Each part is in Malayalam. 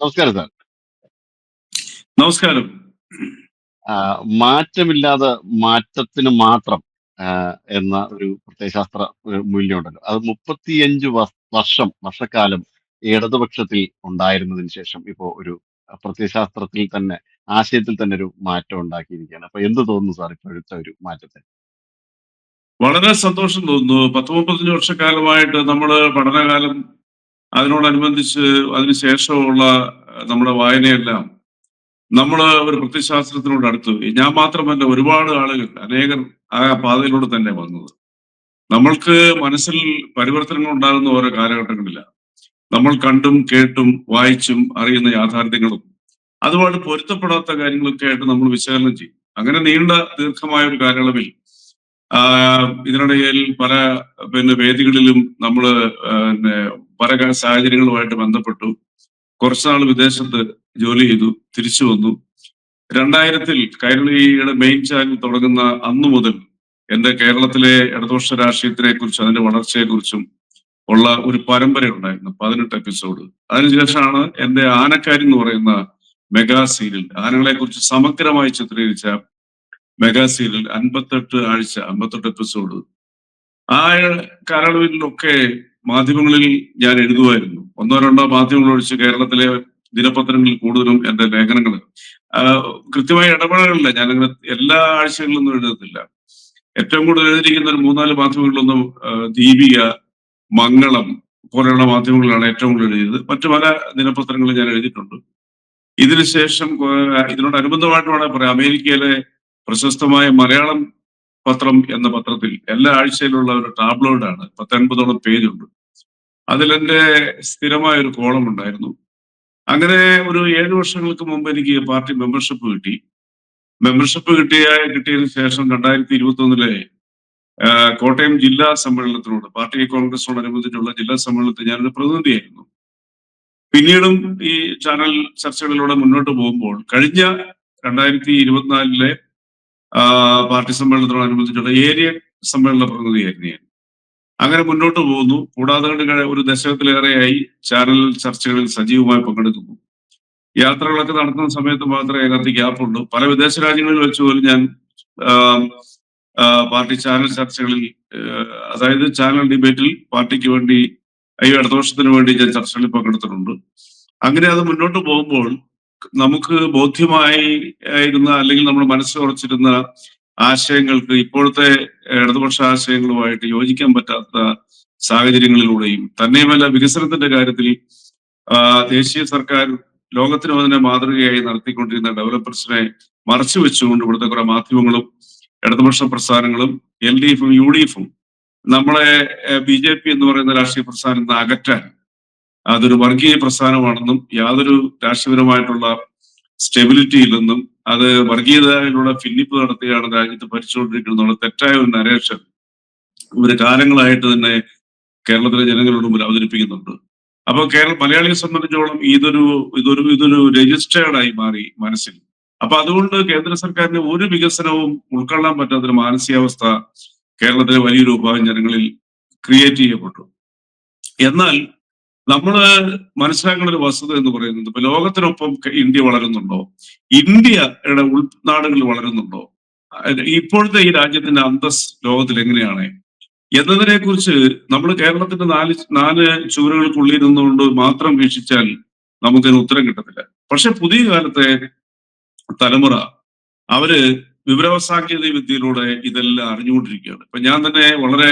നമസ്കാരം സാർ. നമസ്കാരം. മാറ്റമില്ലാതെ മാറ്റത്തിന് മാത്രം എന്ന ഒരു പ്രത്യയശാസ്ത്ര മൂല്യമുണ്ടല്ലോ. അത് 35 വർഷക്കാലം ഇടതുപക്ഷത്തിൽ ഉണ്ടായിരുന്നതിന് ശേഷം ഇപ്പോ ഒരു പ്രത്യയശാസ്ത്രത്തിൽ തന്നെ ആശയത്തിൽ തന്നെ ഒരു മാറ്റം ഉണ്ടാക്കിയിരിക്കുകയാണ്. അപ്പൊ എന്ത് തോന്നുന്നു സാർ ഇപ്പോഴത്തെ ഒരു മാറ്റത്തെ? വളരെ സന്തോഷം തോന്നുന്നു. 10, 35 വർഷക്കാലമായിട്ട് നമ്മള് പഠനകാലം, അതിനോടനുബന്ധിച്ച് അതിനുശേഷമുള്ള നമ്മുടെ വായനയെല്ലാം നമ്മള് ഒരു പ്രത്യയശാസ്ത്രത്തിനോട് അടുത്തു. ഞാൻ മാത്രമല്ല, ഒരുപാട് ആളുകൾ, അനേകർ ആ പാതയിലൂടെ തന്നെ വന്നത്. നമ്മൾക്ക് മനസ്സിൽ പരിവർത്തനങ്ങൾ ഉണ്ടാകുന്ന ഓരോ കാലഘട്ടങ്ങളിലാണ്. നമ്മൾ കണ്ടും കേട്ടും വായിച്ചും അറിയുന്ന യാഥാർത്ഥ്യങ്ങളും അതുമായിട്ട് പൊരുത്തപ്പെടാത്ത കാര്യങ്ങളൊക്കെ ആയിട്ട് നമ്മൾ വിശകലനം ചെയ്യും. അങ്ങനെ നീണ്ട ദീർഘമായ ഒരു കാലയളവിൽ ഇതിനിടയിൽ പല വേദികളിലും നമ്മള് പിന്നെ പല സാഹചര്യങ്ങളുമായിട്ട് ബന്ധപ്പെട്ടു. കുറച്ചുനാൾ വിദേശത്ത് ജോലി ചെയ്തു, തിരിച്ചു വന്നു. 2000-ൽ കൈരളിയുടെ മെയിൻ ചാനൽ തുടങ്ങുന്ന അന്നു മുതൽ എന്റെ കേരളത്തിലെ ഇടതുപക്ഷ രാഷ്ട്രീയത്തിനെ കുറിച്ചും അതിന്റെ വളർച്ചയെ കുറിച്ചും ഉള്ള ഒരു പരമ്പര ഉണ്ടായിരുന്നു, 18 എപ്പിസോഡ്. അതിനുശേഷമാണ് എന്റെ ആനക്കാരി എന്ന് പറയുന്ന മെഗാ സീരിയൽ, ആനകളെ കുറിച്ച് സമഗ്രമായി ചിത്രീകരിച്ച മെഗാ സീരിയൽ 58 എപ്പിസോഡ്. ആ കാലയളവിലൊക്കെ മാധ്യമങ്ങളിൽ ഞാൻ എഴുതുമായിരുന്നു. ഒന്നോ രണ്ടോ മാധ്യമങ്ങൾ ഒഴിച്ച് കേരളത്തിലെ ദിനപത്രങ്ങളിൽ കൂടുതലും എന്റെ ലേഖനങ്ങൾ കൃത്യമായ ഇടപെടലില്ല. ഞാനങ്ങനെ എല്ലാ ആഴ്ചകളിലൊന്നും എഴുതത്തില്ല. ഏറ്റവും കൂടുതൽ എഴുതിയിരിക്കുന്ന ഒരു 3-4 മാധ്യമങ്ങളിലൊന്നും ദീപിക, മംഗളം പോലെയുള്ള മാധ്യമങ്ങളാണ് ഏറ്റവും കൂടുതൽ എഴുതിയത്. മറ്റു പല ദിനപത്രങ്ങളും ഞാൻ എഴുതിയിട്ടുണ്ട്. ഇതിനുശേഷം ഇതിനോടനുബന്ധമായിട്ട് വേണമെങ്കിൽ പറയാം, അമേരിക്കയിലെ പ്രശസ്തമായ മലയാളം പത്രം എന്ന പത്രത്തിൽ എല്ലാ ആഴ്ചയിലുള്ള ഒരു ടാബ്ലോയിഡാണ്, 10-50ഓളം പേജുണ്ട്. അതിലെന്റെ സ്ഥിരമായ ഒരു കോളം ഉണ്ടായിരുന്നു. അങ്ങനെ ഒരു 7 വർഷങ്ങൾക്ക് മുമ്പ് എനിക്ക് പാർട്ടി മെമ്പർഷിപ്പ് കിട്ടി. മെമ്പർഷിപ്പ് കിട്ടിയതിനു ശേഷം 2021-ലെ കോട്ടയം ജില്ലാ സമ്മേളനത്തിനോട്, പാർട്ടി കോൺഗ്രസിനോടനുബന്ധിച്ചുള്ള ജില്ലാ സമ്മേളനത്തിൽ ഞാനൊരു പ്രതിനിധിയായിരുന്നു. പിന്നീടും ഈ ചാനൽ ചർച്ചകളിലൂടെ മുന്നോട്ട് പോകുമ്പോൾ കഴിഞ്ഞ 2024-ലെ പാർട്ടി സമ്മേളനത്തോടനുബന്ധിച്ചുള്ള ഏരിയ സമ്മേളന പ്രതിനിധിയായിരുന്നു ഞാൻ. അങ്ങനെ മുന്നോട്ട് പോകുന്നു. കൂടാതെ ഒരു ദശകത്തിലേറെയായി ചാനൽ ചർച്ചകളിൽ സജീവമായി പങ്കെടുക്കുന്നു. യാത്രകളൊക്കെ നടത്തുന്ന സമയത്ത് മാത്രമേ അതിനകത്ത് ഗ്യാപ്പുള്ളൂ. പല വിദേശ രാജ്യങ്ങളിൽ വെച്ച് പോലും ഞാൻ പാർട്ടി ചാനൽ ചർച്ചകളിൽ, അതായത് ചാനൽ ഡിബേറ്റിൽ പാർട്ടിക്ക് വേണ്ടി, ഇടതുപക്ഷത്തിന് വേണ്ടി ഞാൻ ചർച്ചകളിൽ പങ്കെടുത്തിട്ടുണ്ട്. അങ്ങനെ അത് മുന്നോട്ട് പോകുമ്പോൾ നമുക്ക് ബോധ്യമായിരുന്ന, അല്ലെങ്കിൽ നമ്മൾ മനസ്സിൽ ഉറച്ചിരുന്ന ആശയങ്ങൾക്ക് ഇപ്പോഴത്തെ ഇടതുപക്ഷ ആശയങ്ങളുമായിട്ട് യോജിക്കാൻ പറ്റാത്ത സാഹചര്യങ്ങളിലൂടെയും, തന്നെയുമല്ല വികസനത്തിന്റെ കാര്യത്തിൽ ദേശീയ സർക്കാർ ലോകത്തിനും അതിനെ മാതൃകയായി നടത്തിക്കൊണ്ടിരുന്ന ഡെവലപ്പേഴ്സിനെ മറച്ചു വെച്ചുകൊണ്ട് ഇവിടുത്തെ കുറെ മാധ്യമങ്ങളും ഇടതുപക്ഷ പ്രസ്ഥാനങ്ങളും LDFും UDFും നമ്മളെ BJP എന്ന് പറയുന്ന രാഷ്ട്രീയ പ്രസ്ഥാനത്തിൽ നിന്ന് അകറ്റാൻ, അതൊരു വർഗീയ പ്രസ്ഥാനമാണെന്നും യാതൊരു രാഷ്ട്രീയപരമായിട്ടുള്ള സ്റ്റെബിലിറ്റി ഇല്ലെന്നും അത് വർഗീയതയിലൂടെ ഭിന്നിപ്പ് നടത്തിയാണ് രാജ്യത്ത് ഭരിച്ചുകൊണ്ടിരിക്കുന്നത് തെറ്റായ ഒരു നരേഷൻ ഇവര് കാലങ്ങളായിട്ട് തന്നെ കേരളത്തിലെ ജനങ്ങളുടെ മുമ്പിൽ അവതരിപ്പിക്കുന്നുണ്ട്. അപ്പൊ മലയാളിയെ സംബന്ധിച്ചോളം ഇതൊരു രജിസ്റ്റേർഡായി മാറി മനസ്സിൽ. അപ്പൊ അതുകൊണ്ട് കേന്ദ്ര സർക്കാരിന് ഒരു വികസനവും ഉൾക്കൊള്ളാൻ പറ്റാത്തൊരു മാനസികാവസ്ഥ കേരളത്തിലെ വലിയൊരു വിഭാഗം ജനങ്ങളിൽ ക്രിയേറ്റ് ചെയ്യപ്പെട്ടു. എന്നാൽ നമ്മള് മനസ്സിലാക്കേണ്ട ഒരു വസ്തുത എന്ന് പറയുന്നത്, ഇപ്പൊ ലോകത്തിനൊപ്പം ഇന്ത്യ വളരുന്നുണ്ടോ, ഇന്ത്യയുടെ ഉൾനാടുകൾ വളരുന്നുണ്ടോ, ഇപ്പോഴത്തെ ഈ രാജ്യത്തിന്റെ അന്തസ് ലോകത്തിൽ എങ്ങനെയാണ് എന്നതിനെ കുറിച്ച് നമ്മൾ കേരളത്തിന്റെ നാല് ചുവരുകൾക്കുള്ളിൽ നിന്നുകൊണ്ട് മാത്രം വീക്ഷിച്ചാൽ നമുക്കതിന് ഉത്തരം കിട്ടത്തില്ല. പക്ഷെ പുതിയ കാലത്തെ തലമുറ അവര് വിവരസാങ്കേതിക വിദ്യയിലൂടെ ഇതെല്ലാം അറിഞ്ഞുകൊണ്ടിരിക്കുകയാണ്. ഇപ്പൊ ഞാൻ തന്നെ വളരെ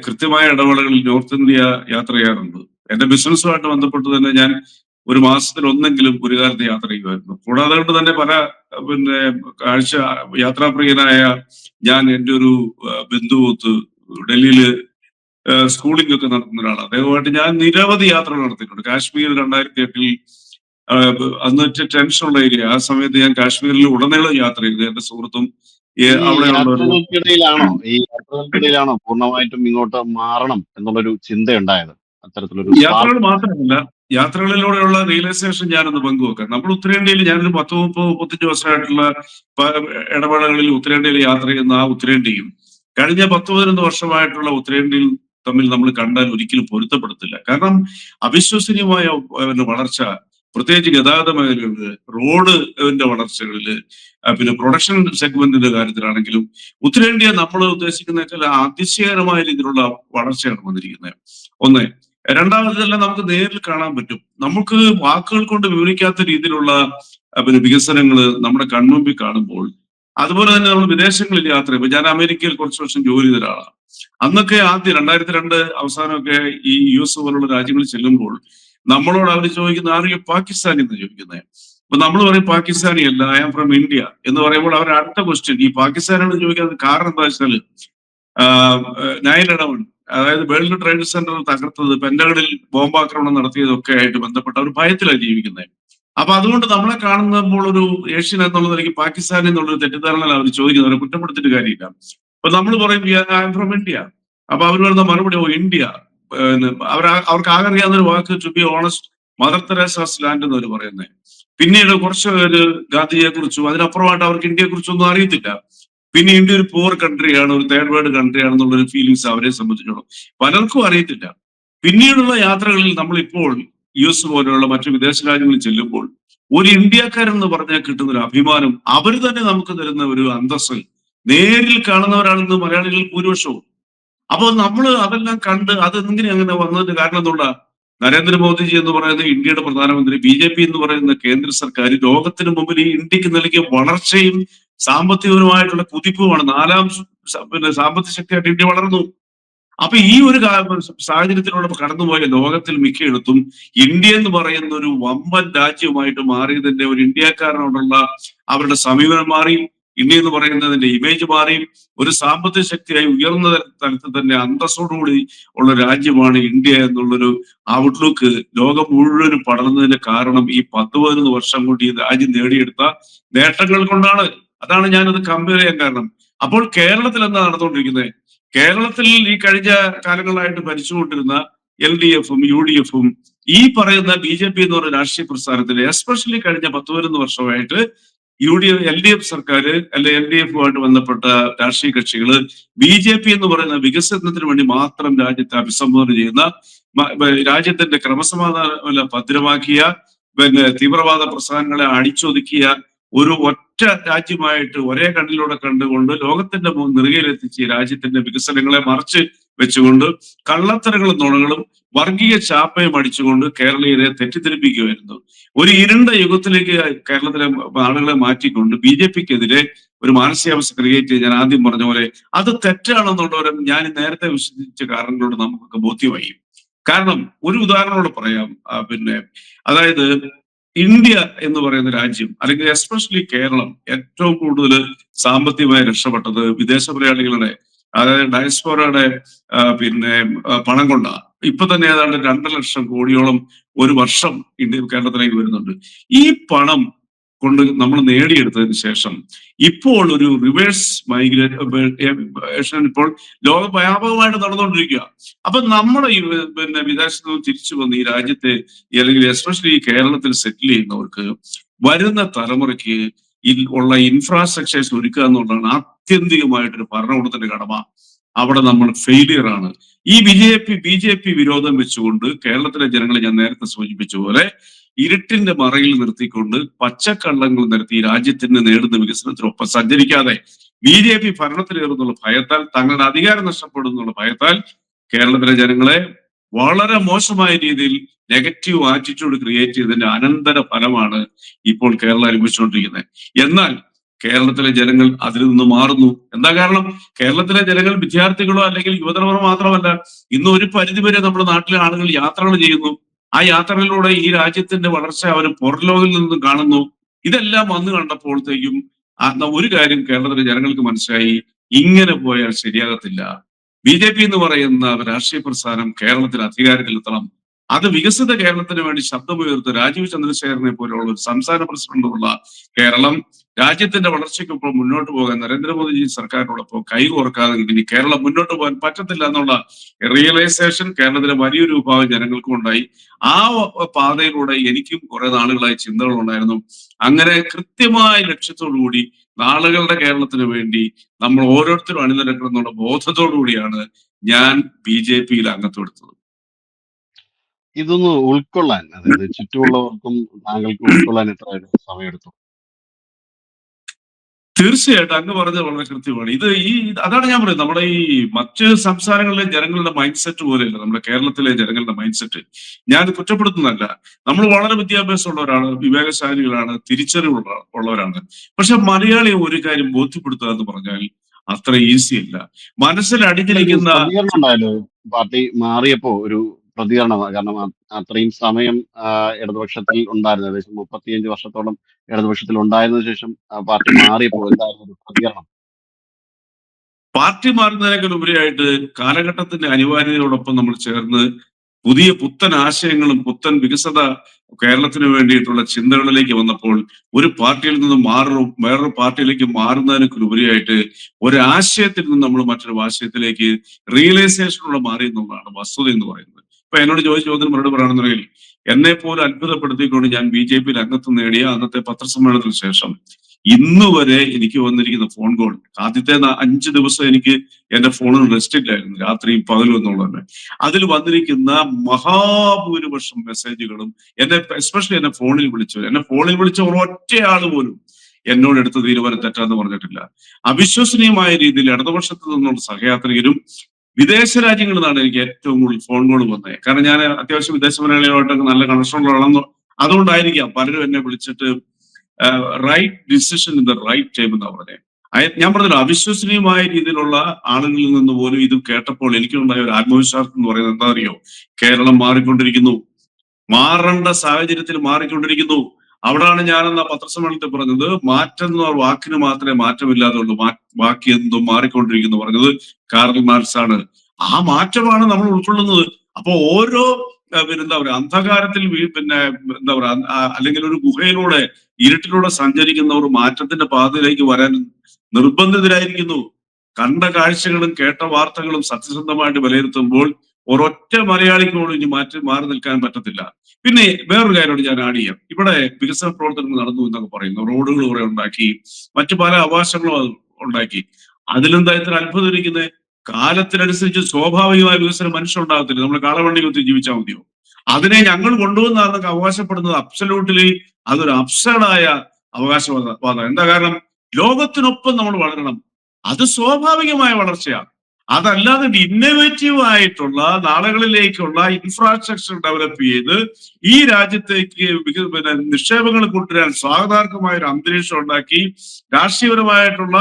കൃത്യമായ ഇടവേളകളിൽ നോർത്ത് ഇന്ത്യ യാത്ര ചെയ്യാറുണ്ട്. എന്റെ ബിസിനസ്സുമായിട്ട് ബന്ധപ്പെട്ട് തന്നെ ഞാൻ ഒരു മാസത്തിൽ ഒന്നെങ്കിലും ഒരു കാലത്ത് യാത്ര ചെയ്യുമായിരുന്നു. കൂടാതെ കൊണ്ട് തന്നെ പല യാത്രാപ്രിയനായ ഞാൻ എൻ്റെ ഒരു ബന്ധുവൊത്ത് ഡൽഹിയില് സ്കൂളിംഗ് ഒക്കെ നടത്തുന്ന ഒരാളാണ്. അദ്ദേഹമായിട്ട് ഞാൻ നിരവധി യാത്രകൾ നടത്തിയിട്ടുണ്ട്. കാശ്മീർ 2008-ൽ അന്ന് ടെൻഷനുള്ള ഏരിയ, ആ സമയത്ത് ഞാൻ കാശ്മീരിൽ ഉടനീളം യാത്ര ചെയ്തു. എന്റെ സുഹൃത്തും യാത്രകൾക്കിടയിലാണോ പൂർണ്ണമായിട്ടും ഇങ്ങോട്ട് മാറണം എന്നുള്ളൊരു ചിന്തയുണ്ടായത്? അത്തരത്തിലൊരു യാത്രകൾ മാത്രമല്ല, യാത്രകളിലൂടെയുള്ള റിയലൈസേഷൻ ഞാനൊന്ന് പങ്കുവെക്കാം. നമ്മൾ ഉത്തരേന്ത്യയിൽ, ഞാനൊരു 30-35 വർഷമായിട്ടുള്ള ഇടവേളകളിൽ ഉത്തരേന്ത്യയിൽ യാത്ര ചെയ്യുന്ന ആ ഉത്തരേന്ത്യയും കഴിഞ്ഞ 10-11 വർഷമായിട്ടുള്ള ഉത്തരേന്ത്യയിൽ തമ്മിൽ നമ്മൾ കണ്ടാൽ ഒരിക്കലും പൊരുത്തപ്പെടുത്തില്ല. കാരണം അവിശ്വസനീയമായ വളർച്ച പ്രത്യേകിച്ച് ഗതാഗത മേഖലകളില്, റോഡിന്റെ വളർച്ചകളില്, പിന്നെ പ്രൊഡക്ഷൻ സെഗ്മെന്റിന്റെ കാര്യത്തിലാണെങ്കിലും ഉത്തരേന്ത്യ നമ്മൾ ഉദ്ദേശിക്കുന്നതിനേക്കാൾ അതിശയകരമായ രീതിയിലുള്ള വളർച്ചയാണ് വന്നിരിക്കുന്നത്. ഒന്ന്. രണ്ടാമത് ഇതെല്ലാം നമുക്ക് നേരിൽ കാണാൻ പറ്റും. നമുക്ക് വാക്കുകൾ കൊണ്ട് വിവരിക്കാത്ത രീതിയിലുള്ള പിന്നെ വികസനങ്ങൾ നമ്മുടെ കൺമുമ്പിൽ കാണുമ്പോൾ, അതുപോലെ തന്നെ നമ്മൾ വിദേശങ്ങളിൽ യാത്ര ചെയ്യുമ്പോൾ, ഞാൻ അമേരിക്കയിൽ കുറച്ച് വർഷം ജോലി ചെയ്ത ഒരാളാണ്. അന്നൊക്കെ ആദ്യം 2002 അവസാനമൊക്കെ ഈ US പോലുള്ള രാജ്യങ്ങളിൽ ചെല്ലുമ്പോൾ നമ്മളോട് അവർ ചോദിക്കുന്ന ആരെയും പാകിസ്ഥാനി എന്ന് ചോദിക്കുന്നത്. അപ്പൊ നമ്മൾ പറയും പാകിസ്ഥാനി അല്ല, ഐ ആം ഫ്രം ഇന്ത്യ എന്ന് പറയുമ്പോൾ അവർ അടുത്ത ക്വസ്റ്റ്യൻ ഈ പാകിസ്ഥാനോട് ചോദിക്കുന്നത് കാരണം എന്താ വെച്ചാൽ 9/11, അതായത് വേൾഡ് ട്രേഡ് സെന്റർ തകർത്തത്, പെന്റഗണിൽ ബോംബാക്രമണം നടത്തിയതൊക്കെ ആയിട്ട് ബന്ധപ്പെട്ട ഒരു ഭയത്തിലാണ് ജീവിക്കുന്നത്. അപ്പൊ അതുകൊണ്ട് നമ്മളെ കാണുമ്പോൾ ഒരു ഏഷ്യൻ എന്നുള്ള നിലയ്ക്ക് പാകിസ്ഥാനി എന്നുള്ളൊരു തെറ്റിദ്ധാരണ അവർ ചോദിക്കുന്നത്, അവരെ കുറ്റപ്പെടുത്തിയിട്ട് കാര്യമില്ല. അപ്പൊ നമ്മൾ പറയും ഐ എം ഫ്രം ഇന്ത്യ. അപ്പൊ അവർ പറയുന്ന മറുപടി, ഓ ഇന്ത്യ. അവർക്ക് ആകെ അറിയാവുന്ന ഒരു വാക്ക് to be honest mother Teresa's land എന്ന് അവർ പറയുന്നത്. പിന്നീട് കുറച്ച് പേര് ഗാന്ധിജിയെ കുറിച്ചും അതിനപ്പുറമായിട്ട് അവർക്ക് ഇന്ത്യയെ കുറിച്ചൊന്നും അറിയത്തില്ല. പിന്നെ ഇന്ത്യ ഒരു പൂർ കൺട്രിയാണ്, ഒരു തേർഡ് വേൾഡ് കൺട്രിയാണെന്നുള്ളൊരു ഫീലിങ്സ് അവരെ സംബന്ധിച്ചോളം പലർക്കും അറിയത്തില്ല. പിന്നീടുള്ള യാത്രകളിൽ നമ്മൾ ഇപ്പോൾ US പോലെയുള്ള മറ്റു വിദേശ രാജ്യങ്ങളിൽ ചെല്ലുമ്പോൾ ഒരു ഇന്ത്യക്കാരൻ എന്ന് പറഞ്ഞാൽ കിട്ടുന്ന ഒരു അഭിമാനം, അവർ തന്നെ നമുക്ക് തരുന്ന ഒരു അന്തസ്സ്, നേരിൽ കാണുന്നവരാണെന്ന് മലയാളികൾ ഭൂരിപക്ഷവും. അപ്പോൾ നമ്മൾ അതെല്ലാം കണ്ട് അതെങ്ങനെ അങ്ങനെ വന്നതിന്റെ കാരണം എന്തുകൊണ്ട? നരേന്ദ്രമോദിജി എന്ന് പറയുന്ന ഇന്ത്യയുടെ പ്രധാനമന്ത്രി, BJP എന്ന് പറയുന്ന കേന്ദ്ര സർക്കാർ ലോകത്തിന് മുമ്പിൽ ഈ ഇന്ത്യക്ക് നൽകിയ വളർച്ചയും സാമ്പത്തികപരമായിട്ടുള്ള കുതിപ്പുമാണ്. പിന്നെ സാമ്പത്തിക ശക്തിയായിട്ട് ഇന്ത്യ വളർന്നു. അപ്പൊ ഈ ഒരു സാഹചര്യത്തിലൂടെ കടന്നുപോയ ലോകത്തിൽ മിക്കയിടത്തും ഇന്ത്യ എന്ന് പറയുന്ന ഒരു വമ്പൻ രാജ്യമായിട്ട് മാറിയതിന്റെ ഒരു ഇന്ത്യക്കാരനോടുള്ള അവരുടെ സമീപനം മാറി. ഇന്ത്യ എന്ന് പറയുന്നതിന്റെ ഇമേജ് മാറി. ഒരു സാമ്പത്തിക ശക്തിയായി ഉയർന്ന തലത്തിൽ തന്നെ അന്തസ്സോടുകൂടി ഉള്ള രാജ്യമാണ് ഇന്ത്യ എന്നുള്ളൊരു ഔട്ട്ലുക്ക് ലോകം മുഴുവനും പടർന്നതിന്റെ കാരണം ഈ 10-11 വർഷം കൊണ്ട് ഈ രാജ്യം നേടിയെടുത്ത നേട്ടങ്ങൾ കൊണ്ടാണ്. അതാണ് ഞാനത് കമ്പയർ ചെയ്യാൻ കാരണം. അപ്പോൾ കേരളത്തിൽ എന്താ നടന്നുകൊണ്ടിരിക്കുന്നത്? കേരളത്തിൽ ഈ കഴിഞ്ഞ കാലങ്ങളായിട്ട് ഭരിച്ചുകൊണ്ടിരുന്ന LDFും UDFും ഈ പറയുന്ന BJP എന്ന് പറയുന്ന രാഷ്ട്രീയ പ്രസ്ഥാനത്തിൽ എസ്പെഷ്യലി കഴിഞ്ഞ 10-11 വർഷമായിട്ട് LDF സർക്കാർ അല്ലെ LDFുമായിട്ട് ബന്ധപ്പെട്ട രാഷ്ട്രീയ കക്ഷികള് BJP എന്ന് പറയുന്ന വികസനത്തിന് വേണ്ടി മാത്രം രാജ്യത്തെ അഭിസംബോധന ചെയ്യുന്ന, രാജ്യത്തിന്റെ ക്രമസമാധാനം ഭദ്രമാക്കിയ, പിന്നെ തീവ്രവാദ പ്രസ്ഥാനങ്ങളെ അടിച്ചൊതുക്കിയ ഒരു ഒറ്റ രാജ്യമായിട്ട് ഒരേ കണ്ണിലൂടെ കണ്ടുകൊണ്ട് ലോകത്തിന്റെ നെറുകയിലെത്തിച്ച് രാജ്യത്തിന്റെ വികസനങ്ങളെ മറച്ച് വെച്ചുകൊണ്ട് കള്ളത്തരങ്ങളും നുണകളും വർഗീയ ചാപ്പയും അടിച്ചുകൊണ്ട് കേരളീയരെ തെറ്റിദ്ധരിപ്പിക്കുകയായിരുന്നു. ഒരു ഇരുണ്ട യുഗത്തിലേക്ക് കേരളത്തിലെ ആളുകളെ മാറ്റിക്കൊണ്ട് BJPക്കെതിരെ ഒരു മാനസികാവസ്ഥ ക്രിയേറ്റ് ചെയ്ത്, ഞാൻ ആദ്യം പറഞ്ഞ പോലെ അത് തെറ്റാണെന്നുള്ളവരെ ഞാൻ നേരത്തെ വിശ്വസിച്ച കാരണങ്ങളോട് നമുക്കൊക്കെ ബോധ്യമായി. കാരണം ഒരു ഉദാഹരണത്തോടെ പറയാം. പിന്നെ അതായത് ഇന്ത്യ എന്ന് പറയുന്ന രാജ്യം, അല്ലെങ്കിൽ എസ്പെഷ്യലി കേരളം, ഏറ്റവും കൂടുതൽ സാമ്പത്തികമായി രക്ഷപ്പെട്ടത് വിദേശ മലയാളികളുടെ, അതായത് ഡയസ്പോറയുടെ പിന്നെ പണം കൊണ്ടാണ്. ഇപ്പൊ തന്നെ ഏതാണ്ട് 2 ലക്ഷം കോടിയോളം ഒരു വർഷം കേരളത്തിലേക്ക് വരുന്നുണ്ട്. ഈ പണം കൊണ്ട് നമ്മൾ നേടിയെടുത്തതിന് ശേഷം ഇപ്പോൾ ഒരു റിവേഴ്സ് മൈഗ്രേഷൻ ഇപ്പോൾ ലോകവ്യാപകമായിട്ട് നടന്നുകൊണ്ടിരിക്കുക. അപ്പൊ നമ്മുടെ ഈ പിന്നെ വിദേശത്ത് നിന്ന് തിരിച്ചു വന്ന് ഈ രാജ്യത്തെ, അല്ലെങ്കിൽ എസ്പെഷ്യലി ഈ കേരളത്തിൽ സെറ്റിൽ ചെയ്യുന്നവർക്ക്, വരുന്ന തലമുറയ്ക്ക് ഉള്ള ഇൻഫ്രാസ്ട്രക്ചേഴ്സ് ഒരുക്കുക എന്നുള്ളതാണ് ആത്യന്തികമായിട്ടൊരു ഭരണകൂടത്തിന്റെ കടമ. അവിടെ നമ്മൾ ഫെയിലിയർ ആണ്. ഈ BJP വിരോധം വെച്ചുകൊണ്ട് കേരളത്തിലെ ജനങ്ങളെ ഞാൻ നേരത്തെ സൂചിപ്പിച്ച പോലെ ഇരുട്ടിന്റെ മറയിൽ നിർത്തിക്കൊണ്ട് പച്ചക്കള്ളങ്ങൾ നിരത്തി രാജ്യത്തിന് നേടുന്ന വികസനത്തിനൊപ്പം സഞ്ചരിക്കാതെ BJP ഭരണത്തിലേറുന്നുള്ള ഭയത്താൽ, തങ്ങളുടെ അധികാരം നഷ്ടപ്പെടുന്നുള്ള ഭയത്താൽ കേരളത്തിലെ ജനങ്ങളെ വളരെ മോശമായ രീതിയിൽ നെഗറ്റീവ് ആറ്റിറ്റ്യൂഡ് ക്രിയേറ്റ് ചെയ്തതിന്റെ അനന്തര ഫലമാണ് ഇപ്പോൾ കേരളം അനുഭവിച്ചുകൊണ്ടിരിക്കുന്നത്. എന്നാൽ കേരളത്തിലെ ജനങ്ങൾ അതിൽ നിന്ന് മാറുന്നു. എന്താ കാരണം? കേരളത്തിലെ ജനങ്ങൾ വിദ്യാർത്ഥികളോ അല്ലെങ്കിൽ യുവതലമുറ മാത്രമല്ല, ഇന്ന് ഒരു പരിധിവരെ നമ്മുടെ നാട്ടിലെ ആളുകൾ യാത്രകൾ ചെയ്യുന്നു. ആ യാത്രകളിലൂടെ ഈ രാജ്യത്തിന്റെ വളർച്ച അവർ പുറലോകിൽ നിന്നും കാണുന്നു. ഇതെല്ലാം വന്നു കണ്ടപ്പോഴത്തേക്കും ഒരു കാര്യം കേരളത്തിലെ ജനങ്ങൾക്ക് മനസ്സിലായി, ഇങ്ങനെ പോയാൽ ശരിയാകത്തില്ല. BJP എന്ന് പറയുന്ന രാഷ്ട്രീയ പ്രസ്ഥാനം കേരളത്തിൽ അധികാരത്തിലെത്തണം. അത് വികസിത കേരളത്തിന് വേണ്ടി ശബ്ദമുയർത്ത് രാജീവ് ചന്ദ്രശേഖരനെ പോലെയുള്ള ഒരു സംസ്ഥാന പ്രസിഡന്റുള്ള കേരളം രാജ്യത്തിന്റെ വളർച്ചയ്ക്കൊപ്പം മുന്നോട്ട് പോകാൻ നരേന്ദ്രമോദിജി സർക്കാരിനോടൊപ്പം കൈകോർക്കാതെ ഇനി കേരളം മുന്നോട്ട് പോകാൻ പറ്റത്തില്ല എന്നുള്ള റിയലൈസേഷൻ കേരളത്തിലെ വലിയൊരു വിഭാഗം ജനങ്ങൾക്കും ഉണ്ടായി. ആ പാതയിലൂടെ എനിക്കും കുറെ നാളുകളായി ചിന്തകൾ ഉണ്ടായിരുന്നു. അങ്ങനെ കൃത്യമായ ലക്ഷ്യത്തോടു കൂടി നാളുകളുടെ കേരളത്തിന് വേണ്ടി നമ്മൾ ഓരോരുത്തരും അണിനിരക്കണം എന്നുള്ള ബോധത്തോടു കൂടിയാണ് ഞാൻ BJPയിൽ അംഗത്വം എടുത്തത്. ഇതൊന്ന് ഉൾക്കൊള്ളാൻ, അതായത് ചുറ്റുമുള്ളവർക്കും താങ്കൾക്ക് ഉൾക്കൊള്ളാൻ എത്ര സമയമെടുത്തു? തീർച്ചയായിട്ടും അങ്ങ് പറഞ്ഞത് വളരെ കൃത്യമാണ്. അതാണ് ഞാൻ പറയുന്നത്. നമ്മുടെ ഈ മറ്റ് സംസ്ഥാനങ്ങളിലെ ജനങ്ങളുടെ മൈൻഡ് സെറ്റ് പോലെയല്ല നമ്മുടെ കേരളത്തിലെ ജനങ്ങളുടെ മൈൻഡ് സെറ്റ്. ഞാൻ കുറ്റപ്പെടുത്തുന്നതല്ല. നമ്മൾ വളരെ വിദ്യാഭ്യാസമുള്ളവരാണ്, വിവേകശാലികളാണ്, ഉള്ളവരാണ്. പക്ഷെ മലയാളിയെ ഒരു കാര്യം ബോധ്യപ്പെടുത്തുക എന്ന് പറഞ്ഞാൽ അത്ര ഈസി അല്ല. മനസ്സിൽ അല്ല, ഒരു അടിഞ്ഞിരിക്കുന്ന പ്രതികരണം ഉണ്ടായല്ലോ പാർട്ടി മാറിയപ്പോ, ഒരു പ്രതികരണം. കാരണം അത്രയും സമയം ഇടതുപക്ഷത്തിൽ ഉണ്ടായിരുന്നു, ഏകദേശം 35 വർഷത്തോളം ഇടതുപക്ഷത്തിൽ ഉണ്ടായതിനു ശേഷം പാർട്ടി മാറിയപ്പോ എന്തായിരുന്നു ഒരു പ്രതികരണം? പാർട്ടി മാറുന്നതിനേക്കാൾ ഉപരിയായിട്ട് കാലഘട്ടത്തിന്റെ അനിവാര്യതയോടൊപ്പം നമ്മൾ ചേർന്ന് പുതിയ പുത്തൻ ആശയങ്ങളും പുത്തൻ വികസന കേരളത്തിന് വേണ്ടിയിട്ടുള്ള ചിന്തകളിലേക്ക് വന്നപ്പോൾ ഒരു പാർട്ടിയിൽ നിന്ന് വേറൊരു പാർട്ടിയിലേക്ക് മാറുന്നതിനേക്കാൾ ഉപരിയായിട്ട് ഒരാശയത്തിൽ നിന്ന് നമ്മൾ മറ്റൊരു ആശയത്തിലേക്ക് റിയലൈസേഷനുള്ള മാറി എന്നുള്ളതാണ് വസ്തുത എന്ന് പറയുന്നത്. ഇപ്പൊ എന്നോട് ചോദിച്ച ചോദ്യം മറുപടി പറയുകയാണെന്നുണ്ടെങ്കിൽ, എന്നെ പോലും അത്ഭുതപ്പെടുത്തിക്കൊണ്ട് ഞാൻ BJP അംഗത്വം നേടിയ അന്നത്തെ പത്രസമ്മേളനത്തിന് ശേഷം ഇന്ന് വരെ എനിക്ക് വന്നിരിക്കുന്ന ഫോൺ കോൾ, ആദ്യത്തെ 5 ദിവസം എനിക്ക് എന്റെ ഫോണിൽ റെസ്റ്റ് ഇല്ലായിരുന്നു, രാത്രിയും പകലും എന്നുള്ളത്. അതിൽ വന്നിരിക്കുന്ന മഹാഭൂരിപക്ഷം മെസ്സേജുകളും എസ്പെഷ്യലി എന്നെ ഫോണിൽ വിളിച്ച ഒരൊറ്റയാൾ പോലും എന്നോട് എടുത്ത തീരുമാനം തെറ്റാന്ന് പറഞ്ഞിട്ടില്ല. അവിശ്വസനീയമായ രീതിയിൽ ഇടതുപക്ഷത്ത് നിന്നുള്ള സഹയാത്രികരും വിദേശ രാജ്യങ്ങളിൽ നിന്നാണ് എനിക്ക് ഏറ്റവും കൂടുതൽ ഫോൺ കോൾ വന്നത്. കാരണം ഞാൻ അത്യാവശ്യം വിദേശ മലയാളികളുമായിട്ടൊക്കെ നല്ല കണക്ഷൻ ഉള്ളതാണെന്ന്, അതുകൊണ്ടായിരിക്കാം പലരും എന്നെ വിളിച്ചിട്ട് right decision in the right time എന്നാ പറഞ്ഞത്. ഞാൻ പറഞ്ഞല്ലോ, അവിശ്വസനീയമായ രീതിയിലുള്ള ആളുകളിൽ നിന്ന് പോലും ഇത് കേട്ടപ്പോൾ എനിക്കുണ്ടായ ഒരു ആത്മവിശ്വാസം എന്ന് പറയുന്നത് എന്താ അറിയോ? കേരളം മാറിക്കൊണ്ടിരിക്കുന്നു, മാറേണ്ട സാഹചര്യത്തിൽ മാറിക്കൊണ്ടിരിക്കുന്നു. അവിടാണ് ഞാനെന്ന പത്രസമ്മേളനത്തിൽ പറഞ്ഞത്, മാറ്റം എന്ന വാക്കിന് മാത്രമേ മാറ്റമില്ലാതുള്ളൂ, ബാക്കി എന്തും മാറിക്കൊണ്ടിരിക്കുന്നു പറഞ്ഞത് കാർൽ മാർക്സ് ആണ്. ആ മാറ്റമാണ് നമ്മൾ ഉൾക്കൊള്ളുന്നത്. അപ്പൊ ഓരോ എന്താ പറയാ, അന്ധകാരത്തിൽ എന്താ പറയാ, അല്ലെങ്കിൽ ഒരു ഗുഹയിലൂടെ ഇരുട്ടിലൂടെ സഞ്ചരിക്കുന്നവർ മാറ്റത്തിന്റെ പാതയിലേക്ക് വരാൻ നിർബന്ധിതരായിരിക്കുന്നു. കണ്ട കാഴ്ചകളും കേട്ട വാർത്തകളും സത്യസന്ധമായിട്ട് വിലയിരുത്തുമ്പോൾ ഒരൊറ്റ മലയാളിക്ക് പോലും ഇനി മാറി നിൽക്കാൻ പറ്റത്തില്ല. പിന്നെ വേറൊരു കാര്യമാണ് ഞാൻ ആഡ് ചെയ്യാം. ഇവിടെ വികസന പ്രവർത്തനങ്ങൾ നടന്നു എന്നൊക്കെ പറയുന്നു, റോഡുകൾ കുറെ ഉണ്ടാക്കി, മറ്റു പല അവകാശങ്ങളും ഉണ്ടാക്കി. അതിലെന്താ ഇത്ര അത്ഭുതം ഇരിക്കുന്നത്? കാലത്തിനനുസരിച്ച് സ്വാഭാവികമായ വികസനം മനുഷ്യൻ ഉണ്ടാകത്തില്ല. നമ്മൾ കാളവണ്ടി കുത്തി ജീവിച്ചാൽ മതിയോ? അതിനെ ഞങ്ങൾ കൊണ്ടുവന്നതെന്നൊക്കെ അവകാശപ്പെടുന്നത് അബ്സല്യൂട്ട്ലി അതൊരു അബ്സർഡായ അവകാശവാദം. എന്താ കാരണം? ലോകത്തിനൊപ്പം നമ്മൾ വളരണം, അത് സ്വാഭാവികമായ വളർച്ചയാണ്. അതല്ലാതെ ഇന്നോവേറ്റീവ് ആയിട്ടുള്ള നാളുകളിലേക്കുള്ള ഇൻഫ്രാസ്ട്രക്ചർ ഡെവലപ്പ് ചെയ്ത് ഈ രാജ്യത്തേക്ക് നിക്ഷേപങ്ങൾ കൊണ്ടുവരാൻ സ്വാഗതാർഹമായ ഒരു അന്തരീക്ഷം ഉണ്ടാക്കി രാഷ്ട്രീയപരമായിട്ടുള്ള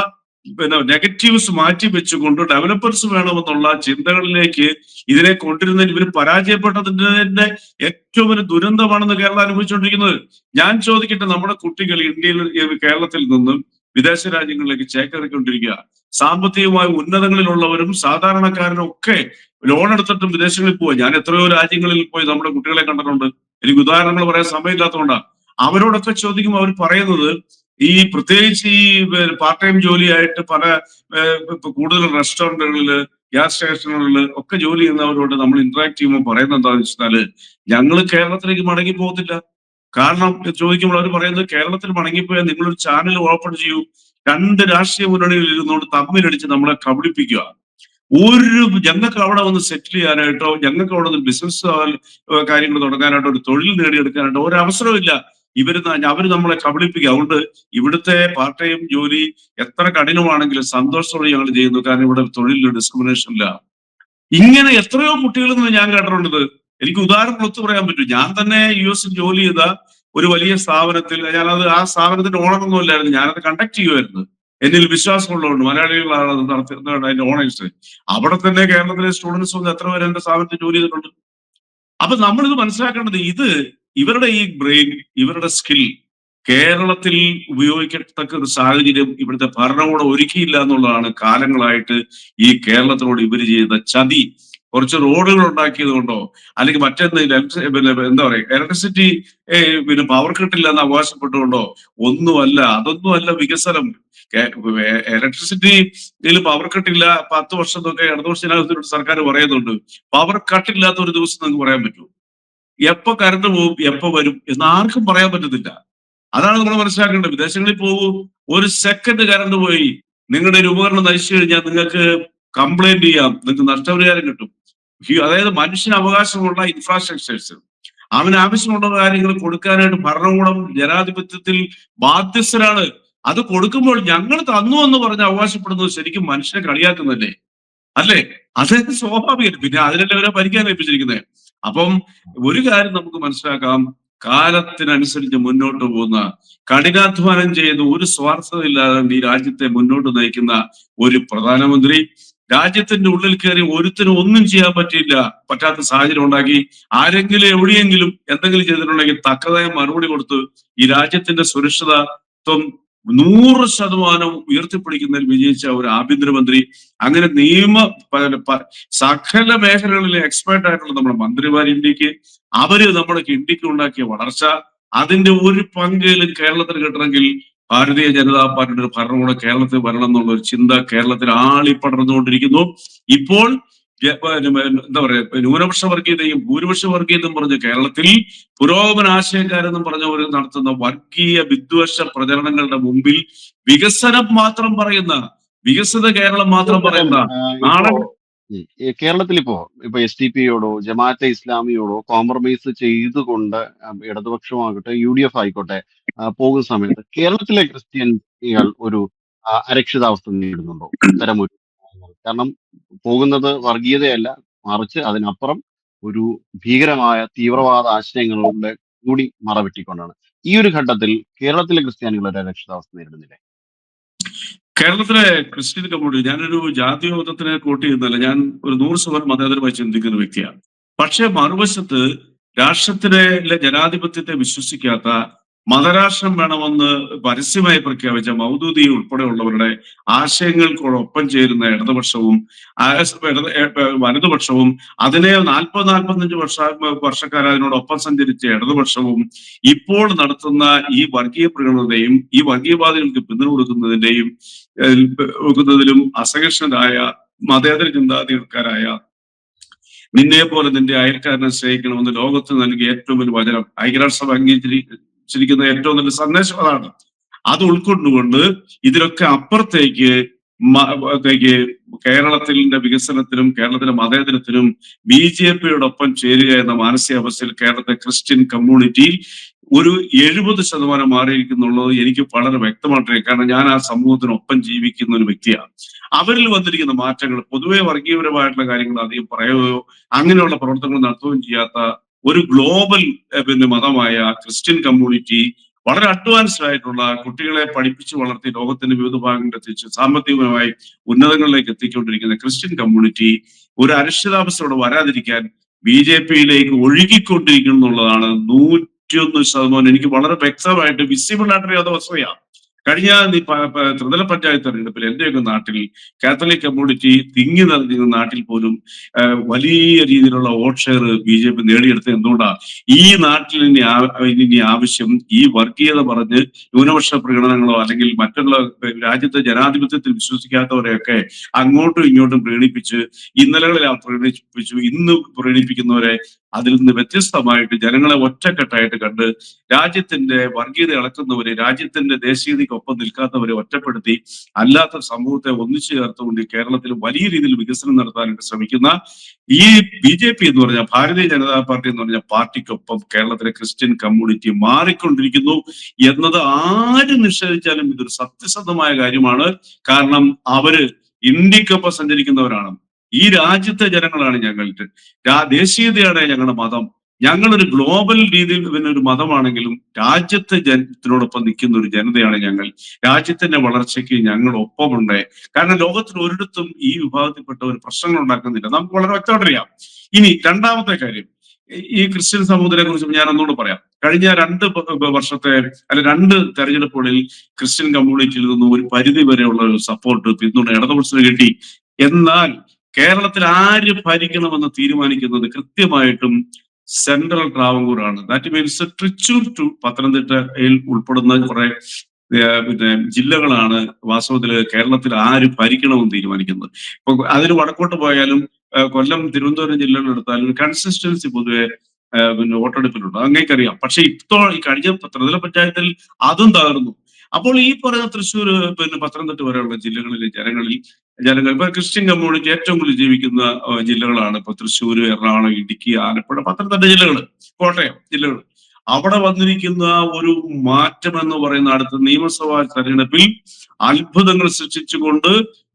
നെഗറ്റീവ്സ് മാറ്റി വെച്ചുകൊണ്ട് ഡെവലപ്പേഴ്സ് വേണമെന്നുള്ള ചിന്തകളിലേക്ക് ഇതിനെ കൊണ്ടിരുന്നതിൽ ഇവർ പരാജയപ്പെട്ടതിന്റെ ഏറ്റവും വലിയ ദുരന്തമാണെന്ന് കേരളം അനുഭവിച്ചുകൊണ്ടിരിക്കുന്നത്. ഞാൻ ചോദിക്കട്ടെ, നമ്മുടെ കുട്ടികൾ ഇന്ത്യയിൽ കേരളത്തിൽ നിന്നും വിദേശ രാജ്യങ്ങളിലേക്ക് ചേക്കേറിക്കൊണ്ടിരിക്കുക. സാമ്പത്തികമായ ഉന്നതങ്ങളിലുള്ളവരും സാധാരണക്കാരനും ഒക്കെ ലോൺ എടുത്തിട്ടും വിദേശങ്ങളിൽ പോയി. ഞാൻ എത്രയോ രാജ്യങ്ങളിൽ പോയി നമ്മുടെ കുട്ടികളെ കണ്ടിട്ടുണ്ട്. എനിക്ക് ഉദാഹരണങ്ങൾ പറയാൻ സമയമില്ലാത്തതുകൊണ്ടാണ്. അവരോടൊക്കെ ചോദിക്കുമ്പോൾ അവർ പറയുന്നത്, ഈ പ്രത്യേകിച്ച് ഈ പാർട്ട് ടൈം ജോലിയായിട്ട് പല കൂടുതൽ റെസ്റ്റോറന്റുകളില്, ഗ്യാസ് സ്റ്റേഷനുകളിൽ ഒക്കെ ജോലി ചെയ്യുന്നവരോട് നമ്മൾ ഇന്ററാക്ട് ചെയ്യുമ്പോൾ പറയുന്നത് എന്താണെന്ന് വെച്ചാല്, ഞങ്ങൾ കേരളത്തിലേക്ക് മടങ്ങി പോകത്തില്ല. കാരണം ചോദിക്കുമ്പോൾ അവർ പറയുന്നത്, കേരളത്തിൽ മടങ്ങിപ്പോയാൽ നിങ്ങളൊരു ചാനൽ ഓപ്പൺ ചെയ്യൂ, 2 രാഷ്ട്രീയ മുന്നണികളിൽ ഇരുന്നുകൊണ്ട് തമ്മിലടിച്ച് നമ്മളെ കബളിപ്പിക്കുക. ഞങ്ങൾക്ക് അവിടെ വന്ന് സെറ്റിൽ ചെയ്യാനായിട്ടോ, ഞങ്ങൾക്ക് അവിടെ നിന്ന് ബിസിനസ് കാര്യങ്ങൾ തുടങ്ങാനായിട്ടോ, ഒരു തൊഴിൽ നേടിയെടുക്കാനായിട്ടോ ഒരു അവസരമില്ല. അവര് നമ്മളെ കബളിപ്പിക്കുക. അതുകൊണ്ട് ഇവിടുത്തെ പാർട്ട് ടൈം ജോലി എത്ര കഠിനമാണെങ്കിലും സന്തോഷത്തോടെ ഞങ്ങൾ ചെയ്യുന്നു, കാരണം ഇവിടെ തൊഴിലിൽ ഡിസ്ക്രിമിനേഷൻ ഇല്ല. ഇങ്ങനെ എത്രയോ കുട്ടികളിൽ നിന്ന് ഞാൻ കേട്ടിട്ടുള്ളത്. എനിക്ക് ഉദാഹരണം ഒത്തു പറയാൻ പറ്റും. ഞാൻ തന്നെ US ജോലി ചെയ്ത ഒരു വലിയ സ്ഥാപനത്തിൽ, ആ സ്ഥാപനത്തിന്റെ ഓണറൊന്നും ഇല്ലായിരുന്നു, ഞാനത് കണ്ടക്ട് ചെയ്യുമായിരുന്നു. എന്നിൽ വിശ്വാസമുള്ളതുകൊണ്ട്, മലയാളികളാണ് അത് നടത്തുന്നത്, അതിന്റെ ഓണേഴ്സ്. അവിടെ തന്നെ കേരളത്തിലെ സ്റ്റുഡൻസ് വന്ന് എത്ര പേര് എന്റെ സ്ഥാപനത്തിൽ ജോലി ചെയ്തിട്ടുണ്ട്. അപ്പൊ നമ്മളിത് മനസ്സിലാക്കേണ്ടത്, ഇവരുടെ ഈ ബ്രെയിൻ, ഇവരുടെ സ്കിൽ കേരളത്തിൽ ഉപയോഗിക്കത്തക്ക ഒരു സാഹചര്യം ഇവിടുത്തെ ഭരണകൂടം ഒരുക്കിയില്ല എന്നുള്ളതാണ് കാലങ്ങളായിട്ട് ഈ കേരളത്തിനോട് ഇവർ ചെയ്ത ചതി. കുറച്ച് റോഡുകൾ ഉണ്ടാക്കിയത് കൊണ്ടോ, അല്ലെങ്കിൽ മറ്റെന്തെങ്കിലും എന്താ പറയുക, ഇലക്ട്രിസിറ്റി പവർ കിട്ടില്ല എന്ന് അവകാശപ്പെട്ടുകൊണ്ടോ ഒന്നുമല്ല. അതൊന്നുമല്ല വികസനം. ഇലക്ട്രിസിറ്റിയിൽ പവർ കട്ടില്ല 10 വർഷം എന്നൊക്കെ ഇടതുപക്ഷത്തിനകത്ത് സർക്കാർ പറയുന്നുണ്ട്. പവർ കട്ടില്ലാത്ത ഒരു ദിവസം നിങ്ങൾക്ക് പറയാൻ പറ്റുമോ? എപ്പോ കറണ്ട് പോകും, എപ്പോ വരും എന്ന് ആർക്കും പറയാൻ പറ്റത്തില്ല. അതാണ് നമ്മൾ മനസ്സിലാക്കേണ്ടത്. വിദേശങ്ങളിൽ പോകൂ, ഒരു സെക്കൻഡ് കറണ്ട് പോയി നിങ്ങളുടെ ഒരു ഉപകരണം നശിച്ചു കഴിഞ്ഞാൽ നിങ്ങൾക്ക് കംപ്ലൈന്റ് ചെയ്യാം, നിങ്ങൾക്ക് നഷ്ടപരിഹാരം കിട്ടും. അതായത് മനുഷ്യന് അവകാശമുള്ള ഇൻഫ്രാസ്ട്രക്ചേഴ്സ്, അവന് ആവശ്യമുള്ള കാര്യങ്ങൾ കൊടുക്കാനായിട്ട് ഭരണകൂടം ജനാധിപത്യത്തിൽ ബാധ്യസ്ഥരാണ്. അത് കൊടുക്കുമ്പോൾ ഞങ്ങൾ തന്നു എന്ന് പറഞ്ഞ് അവകാശപ്പെടുന്നത് ശരിക്കും മനുഷ്യനെ കളിയാക്കുന്നല്ലേ, അല്ലേ? അത് സ്വാഭാവികം. പിന്നെ അതിനല്ലേ അവരെ ഭരിക്കാൻ ഏൽപ്പിച്ചിരിക്കുന്നത്. അപ്പം ഒരു കാര്യം നമുക്ക് മനസ്സിലാക്കാം, കാലത്തിനനുസരിച്ച് മുന്നോട്ട് പോകുന്ന, കഠിനാധ്വാനം ചെയ്ത് ഒരു സ്വാർത്ഥതയില്ലാതെ ഈ രാജ്യത്തെ മുന്നോട്ട് നയിക്കുന്ന ഒരു പ്രധാനമന്ത്രി, രാജ്യത്തിന്റെ ഉള്ളിൽ കയറി ഒരുത്തിനും ഒന്നും ചെയ്യാൻ പറ്റാത്ത സാഹചര്യം ഉണ്ടാക്കി ആരെങ്കിലും എവിടെയെങ്കിലും എന്തെങ്കിലും ചെയ്തിട്ടുണ്ടെങ്കിൽ തക്കതായ മറുപടി കൊടുത്ത് ഈ രാജ്യത്തിന്റെ സുരക്ഷിതത്വം 100% ഉയർത്തിപ്പിടിക്കുന്നതിൽ വിജയിച്ച ഒരു ആഭ്യന്തരമന്ത്രി, അങ്ങനെ സകല മേഖലകളിലെ എക്സ്പേർട്ട് ആയിട്ടുള്ള നമ്മുടെ മന്ത്രിമാർ ഇന്ത്യക്ക്, അവര് നമ്മുടെ ഇന്ത്യക്ക് ഉണ്ടാക്കിയ വളർച്ച, അതിന്റെ ഒരു പങ്കെങ്കിലും കേരളത്തിൽ കിട്ടണമെങ്കിൽ ഭാരതീയ ജനതാ പാർട്ടിയുടെ ഒരു ഭരണകൂടം കേരളത്തിൽ വരണം എന്നുള്ള ഒരു ചിന്ത കേരളത്തിൽ ആളിപ്പടർന്നുകൊണ്ടിരിക്കുന്നു. ഇപ്പോൾ എന്താ പറയാ, ന്യൂനപക്ഷ വർഗീയതയും ഭൂരിപക്ഷ വർഗീയതയും പറഞ്ഞ് കേരളത്തിൽ പുരോഗമന ആശയക്കാരെന്നും പറഞ്ഞവർ നടത്തുന്ന വർഗീയ വിദ്വേഷ പ്രചരണങ്ങളുടെ മുമ്പിൽ വികസനം മാത്രം പറയുന്ന, വികസിത കേരളം മാത്രം തീർച്ചയായിട്ടും പറയുന്ന ഇപ്പോ നാളെ കേരളത്തിലിപ്പോ SDPയോടോ ജമാഅത്തെ ഇസ്ലാമിയോടോ കോംപ്രമൈസ് ചെയ്തുകൊണ്ട് ഇടതുപക്ഷമാകട്ടെ UDF ആയിക്കോട്ടെ പോകുന്ന സമയത്ത് കേരളത്തിലെ ക്രിസ്ത്യൻകൾ ഒരു അരക്ഷിതാവസ്ഥ നേരിടുന്നുണ്ടോ ഇത്തരം ഒരു കാരണം പോകുന്നത് വർഗീയതയല്ല, മറിച്ച് അതിനപ്പുറം ഒരു ഭീകരമായ തീവ്രവാദ ആശയങ്ങളുടെ കൂടി മറവെട്ടിക്കൊണ്ടാണ്. ഈ ഒരു ഘട്ടത്തിൽ കേരളത്തിലെ ക്രിസ്ത്യാനികൾ ഒരു അരക്ഷിതാവസ്ഥ നേരിടുന്നില്ലേ? കേരളത്തിലെ ക്രിസ്ത്യൻ കമ്മ്യൂണിറ്റി, ഞാനൊരു ജാതീയ മതത്തിനെ കോട്ട് ചെയ്യുന്നതല്ല, ഞാൻ ഒരു 100% മതേതരമായി ചിന്തിക്കുന്ന വ്യക്തിയാണ്. പക്ഷെ മറുവശത്ത് രാഷ്ട്രത്തിലെ ജനാധിപത്യത്തെ വിശ്വസിക്കാത്ത, മതരാഷ്ട്രം വേണമെന്ന് പരസ്യമായി പ്രഖ്യാപിച്ച മൗദൂദി ഉൾപ്പെടെയുള്ളവരുടെ ആശയങ്ങൾക്കൊപ്പം ചേരുന്ന ഇടതുപക്ഷവും വലതുപക്ഷവും, അതിനെ 40-45 വർഷക്കാലം അതിനോടൊപ്പം സഞ്ചരിച്ച ഇടതുപക്ഷവും ഇപ്പോൾ നടത്തുന്ന ഈ വർഗീയ പ്രവണതയും ഈ വർഗീയവാദികൾക്ക് പിന്തുണ കൊടുക്കുന്നതിലും അസഹിഷ്ണുരായ മതേതര ചിന്താധികാരായ, നിന്നെ പോലെ നിന്റെ അയൽക്കാരനെ സ്നേഹിക്കണമെന്ന് ലോകത്ത് നൽകിയ ഏറ്റവും വലിയ വചനം, ഐക്യരാഷ്ട്രസഭ അംഗീകരിച്ചിരിക്കുന്ന ഏറ്റവും നല്ല സന്ദേശം അതാണ്. അത് ഉൾക്കൊണ്ടുകൊണ്ട് ഇതിലൊക്കെ അപ്പുറത്തേക്ക് കേരളത്തിന്റെ വികസനത്തിനും കേരളത്തിന്റെ മതേതരത്തിനും BJPയോടൊപ്പം ചേരുക എന്ന മാനസികാവസ്ഥയിൽ കേരളത്തെ ക്രിസ്ത്യൻ കമ്മ്യൂണിറ്റി ഒരു 70% മാറിയിരിക്കുന്നുള്ളത് എനിക്ക് വളരെ വ്യക്തമായിട്ടറിയാം. കാരണം ഞാൻ ആ സമൂഹത്തിനൊപ്പം ജീവിക്കുന്ന ഒരു വ്യക്തിയാണ്. അവരിൽ വന്നിരിക്കുന്ന മാറ്റങ്ങൾ, പൊതുവെ വർഗീയപരമായിട്ടുള്ള കാര്യങ്ങൾ അധികം പറയുകയോ അങ്ങനെയുള്ള പ്രവർത്തനങ്ങൾ നടത്തുകയും ചെയ്യാത്ത ഒരു ഗ്ലോബൽ മതമായ ക്രിസ്ത്യൻ കമ്മ്യൂണിറ്റി, വളരെ അഡ്വാൻസ്ഡ് ആയിട്ടുള്ള, കുട്ടികളെ പഠിപ്പിച്ചു വളർത്തി ലോകത്തിന്റെ വിവിധ ഭാഗങ്ങളിൽ എത്തിച്ച് സാമ്പത്തികമായി ഉന്നതങ്ങളിലേക്ക് എത്തിക്കൊണ്ടിരിക്കുന്ന ക്രിസ്ത്യൻ കമ്മ്യൂണിറ്റി ഒരു അനിശ്ചിതാവസ്ഥയോടെ വരാതിരിക്കാൻ BJPയിലേക്ക് ഒഴുകിക്കൊണ്ടിരിക്കുന്നു എന്നുള്ളതാണ് 101% എനിക്ക് വളരെ വ്യക്തമായിട്ട് വിസിബിൾ ആയിട്ടൊരു വസ്തുതയാണ്. കഴിഞ്ഞ ത്രിതല പഞ്ചായത്ത് തെരഞ്ഞെടുപ്പിൽ എന്റെയൊക്കെ നാട്ടിൽ കാത്തലിക് കമ്മ്യൂണിറ്റി തിങ്ങി നിറഞ്ഞ നാട്ടിൽ പോലും വലിയ രീതിയിലുള്ള വോട്ട് ഷെയർ BJP നേടിയെടുത്തത് എന്തുകൊണ്ടാണ്? ഈ നാട്ടിൽ ഇനി ആവശ്യം ഈ വർഗീയത പറഞ്ഞ് ന്യൂനപക്ഷ പ്രകടനങ്ങളോ അല്ലെങ്കിൽ മറ്റുള്ള രാജ്യത്തെ ജനാധിപത്യത്തിൽ വിശ്വസിക്കാത്തവരെയൊക്കെ അങ്ങോട്ടും ഇങ്ങോട്ടും പ്രീണിപ്പിച്ച്, ഇന്നലകളിൽ പ്രീണിപ്പിച്ചു, ഇന്ന് പ്രീണിപ്പിക്കുന്നവരെ അതിൽ നിന്ന് വ്യത്യസ്തമായിട്ട് ജനങ്ങളെ ഒറ്റക്കെട്ടായിട്ട് കണ്ട് രാജ്യത്തിന്റെ വർഗീയത ഇളക്കുന്നവരെ, രാജ്യത്തിന്റെ ദേശീയതയ്ക്കൊപ്പം നിൽക്കാത്തവരെ ഒറ്റപ്പെടുത്തി അല്ലാത്ത സമൂഹത്തെ ഒന്നിച്ചു ചേർത്തുകൊണ്ട് കേരളത്തിൽ വലിയ രീതിയിൽ വികസനം നടത്താനായിട്ട് ശ്രമിക്കുന്ന ഈ BJP എന്ന് പറഞ്ഞ ഭാരതീയ ജനതാ പാർട്ടി എന്ന് പറഞ്ഞ പാർട്ടിക്കൊപ്പം കേരളത്തിലെ ക്രിസ്ത്യൻ കമ്മ്യൂണിറ്റി മാറിക്കൊണ്ടിരിക്കുന്നു എന്നത് ആര് നിഷേധിച്ചാലും ഇതൊരു സത്യസന്ധമായ കാര്യമാണ്. കാരണം അവര് ഇന്ത്യക്കൊപ്പം സഞ്ചരിക്കുന്നവരാണ്. ഈ രാജ്യത്തെ ജനങ്ങളാണ് ഞങ്ങൾക്ക്, ദേശീയതയാണ് ഞങ്ങളുടെ മതം. ഞങ്ങളൊരു ഗ്ലോബൽ രീതിയിൽ ഒരു മതമാണെങ്കിലും രാജ്യത്തെ ജനത്തിനോടൊപ്പം നിൽക്കുന്ന ഒരു ജനതയാണ് ഞങ്ങൾ. രാജ്യത്തിന്റെ വളർച്ചയ്ക്ക് ഞങ്ങൾ ഒപ്പമുണ്ട്. കാരണം ലോകത്തിൽ ഒരിടത്തും ഈ വിഭാഗത്തിൽപ്പെട്ട ഒരു പ്രശ്നങ്ങൾ ഉണ്ടാക്കുന്നില്ല, നമുക്ക് വളരെ വ്യക്തമായിട്ടറിയാം. ഇനി രണ്ടാമത്തെ കാര്യം, ഈ ക്രിസ്ത്യൻ സമൂഹത്തിനെ കുറിച്ച് ഞാൻ ഒന്നുകൂടെ പറയാം. കഴിഞ്ഞ 2 തെരഞ്ഞെടുപ്പുകളിൽ ക്രിസ്ത്യൻ കമ്മ്യൂണിറ്റിയിൽ നിന്നും ഒരു പരിധി വരെയുള്ള ഒരു സപ്പോർട്ട്, പിന്തുണ ഇടതുപക്ഷത്തിന് കിട്ടി. എന്നാൽ കേരളത്തിൽ ആര് ഭരിക്കണമെന്ന് തീരുമാനിക്കുന്നത് കൃത്യമായിട്ടും സെൻട്രൽ ട്രാവൻകൂറാണ്. ദാറ്റ് മീൻസ് തൃശ്ശൂർ ടു പത്തനംതിട്ടയിൽ ഉൾപ്പെടുന്ന കുറെ ജില്ലകളാണ് വാസ്തവത്തില് കേരളത്തിൽ ആര് ഭരിക്കണമെന്ന് തീരുമാനിക്കുന്നത്. ഇപ്പൊ അതിന് വടക്കോട്ട് പോയാലും കൊല്ലം, തിരുവനന്തപുരം ജില്ലകൾ എടുത്താലും കൺസിസ്റ്റൻസി പൊതുവെ വോട്ടെടുപ്പിലുണ്ട്, അങ്ങേക്കറിയാം. പക്ഷെ ഈ കഴിഞ്ഞ ത്രിതല പഞ്ചായത്തിൽ അതും തകർന്നു. അപ്പോൾ ഈ പറയുന്ന തൃശ്ശൂർ, പത്തനംതിട്ട വരെയുള്ള ജില്ലകളിലെ ജനങ്ങൾ ഇപ്പൊ ക്രിസ്ത്യൻ കമ്മ്യൂണിറ്റി ഏറ്റവും കൂടുതൽ ജീവിക്കുന്ന ജില്ലകളാണ് ഇപ്പൊ തൃശ്ശൂർ, എറണാകുളം, ഇടുക്കി, ആലപ്പുഴ, പത്തനംതിട്ട ജില്ലകൾ, കോട്ടയം ജില്ലകൾ. അവിടെ വന്നിരിക്കുന്ന ഒരു മാറ്റം എന്ന് പറയുന്ന അടുത്ത നിയമസഭാ തെരഞ്ഞെടുപ്പിൽ അത്ഭുതങ്ങൾ സൃഷ്ടിച്ചുകൊണ്ട്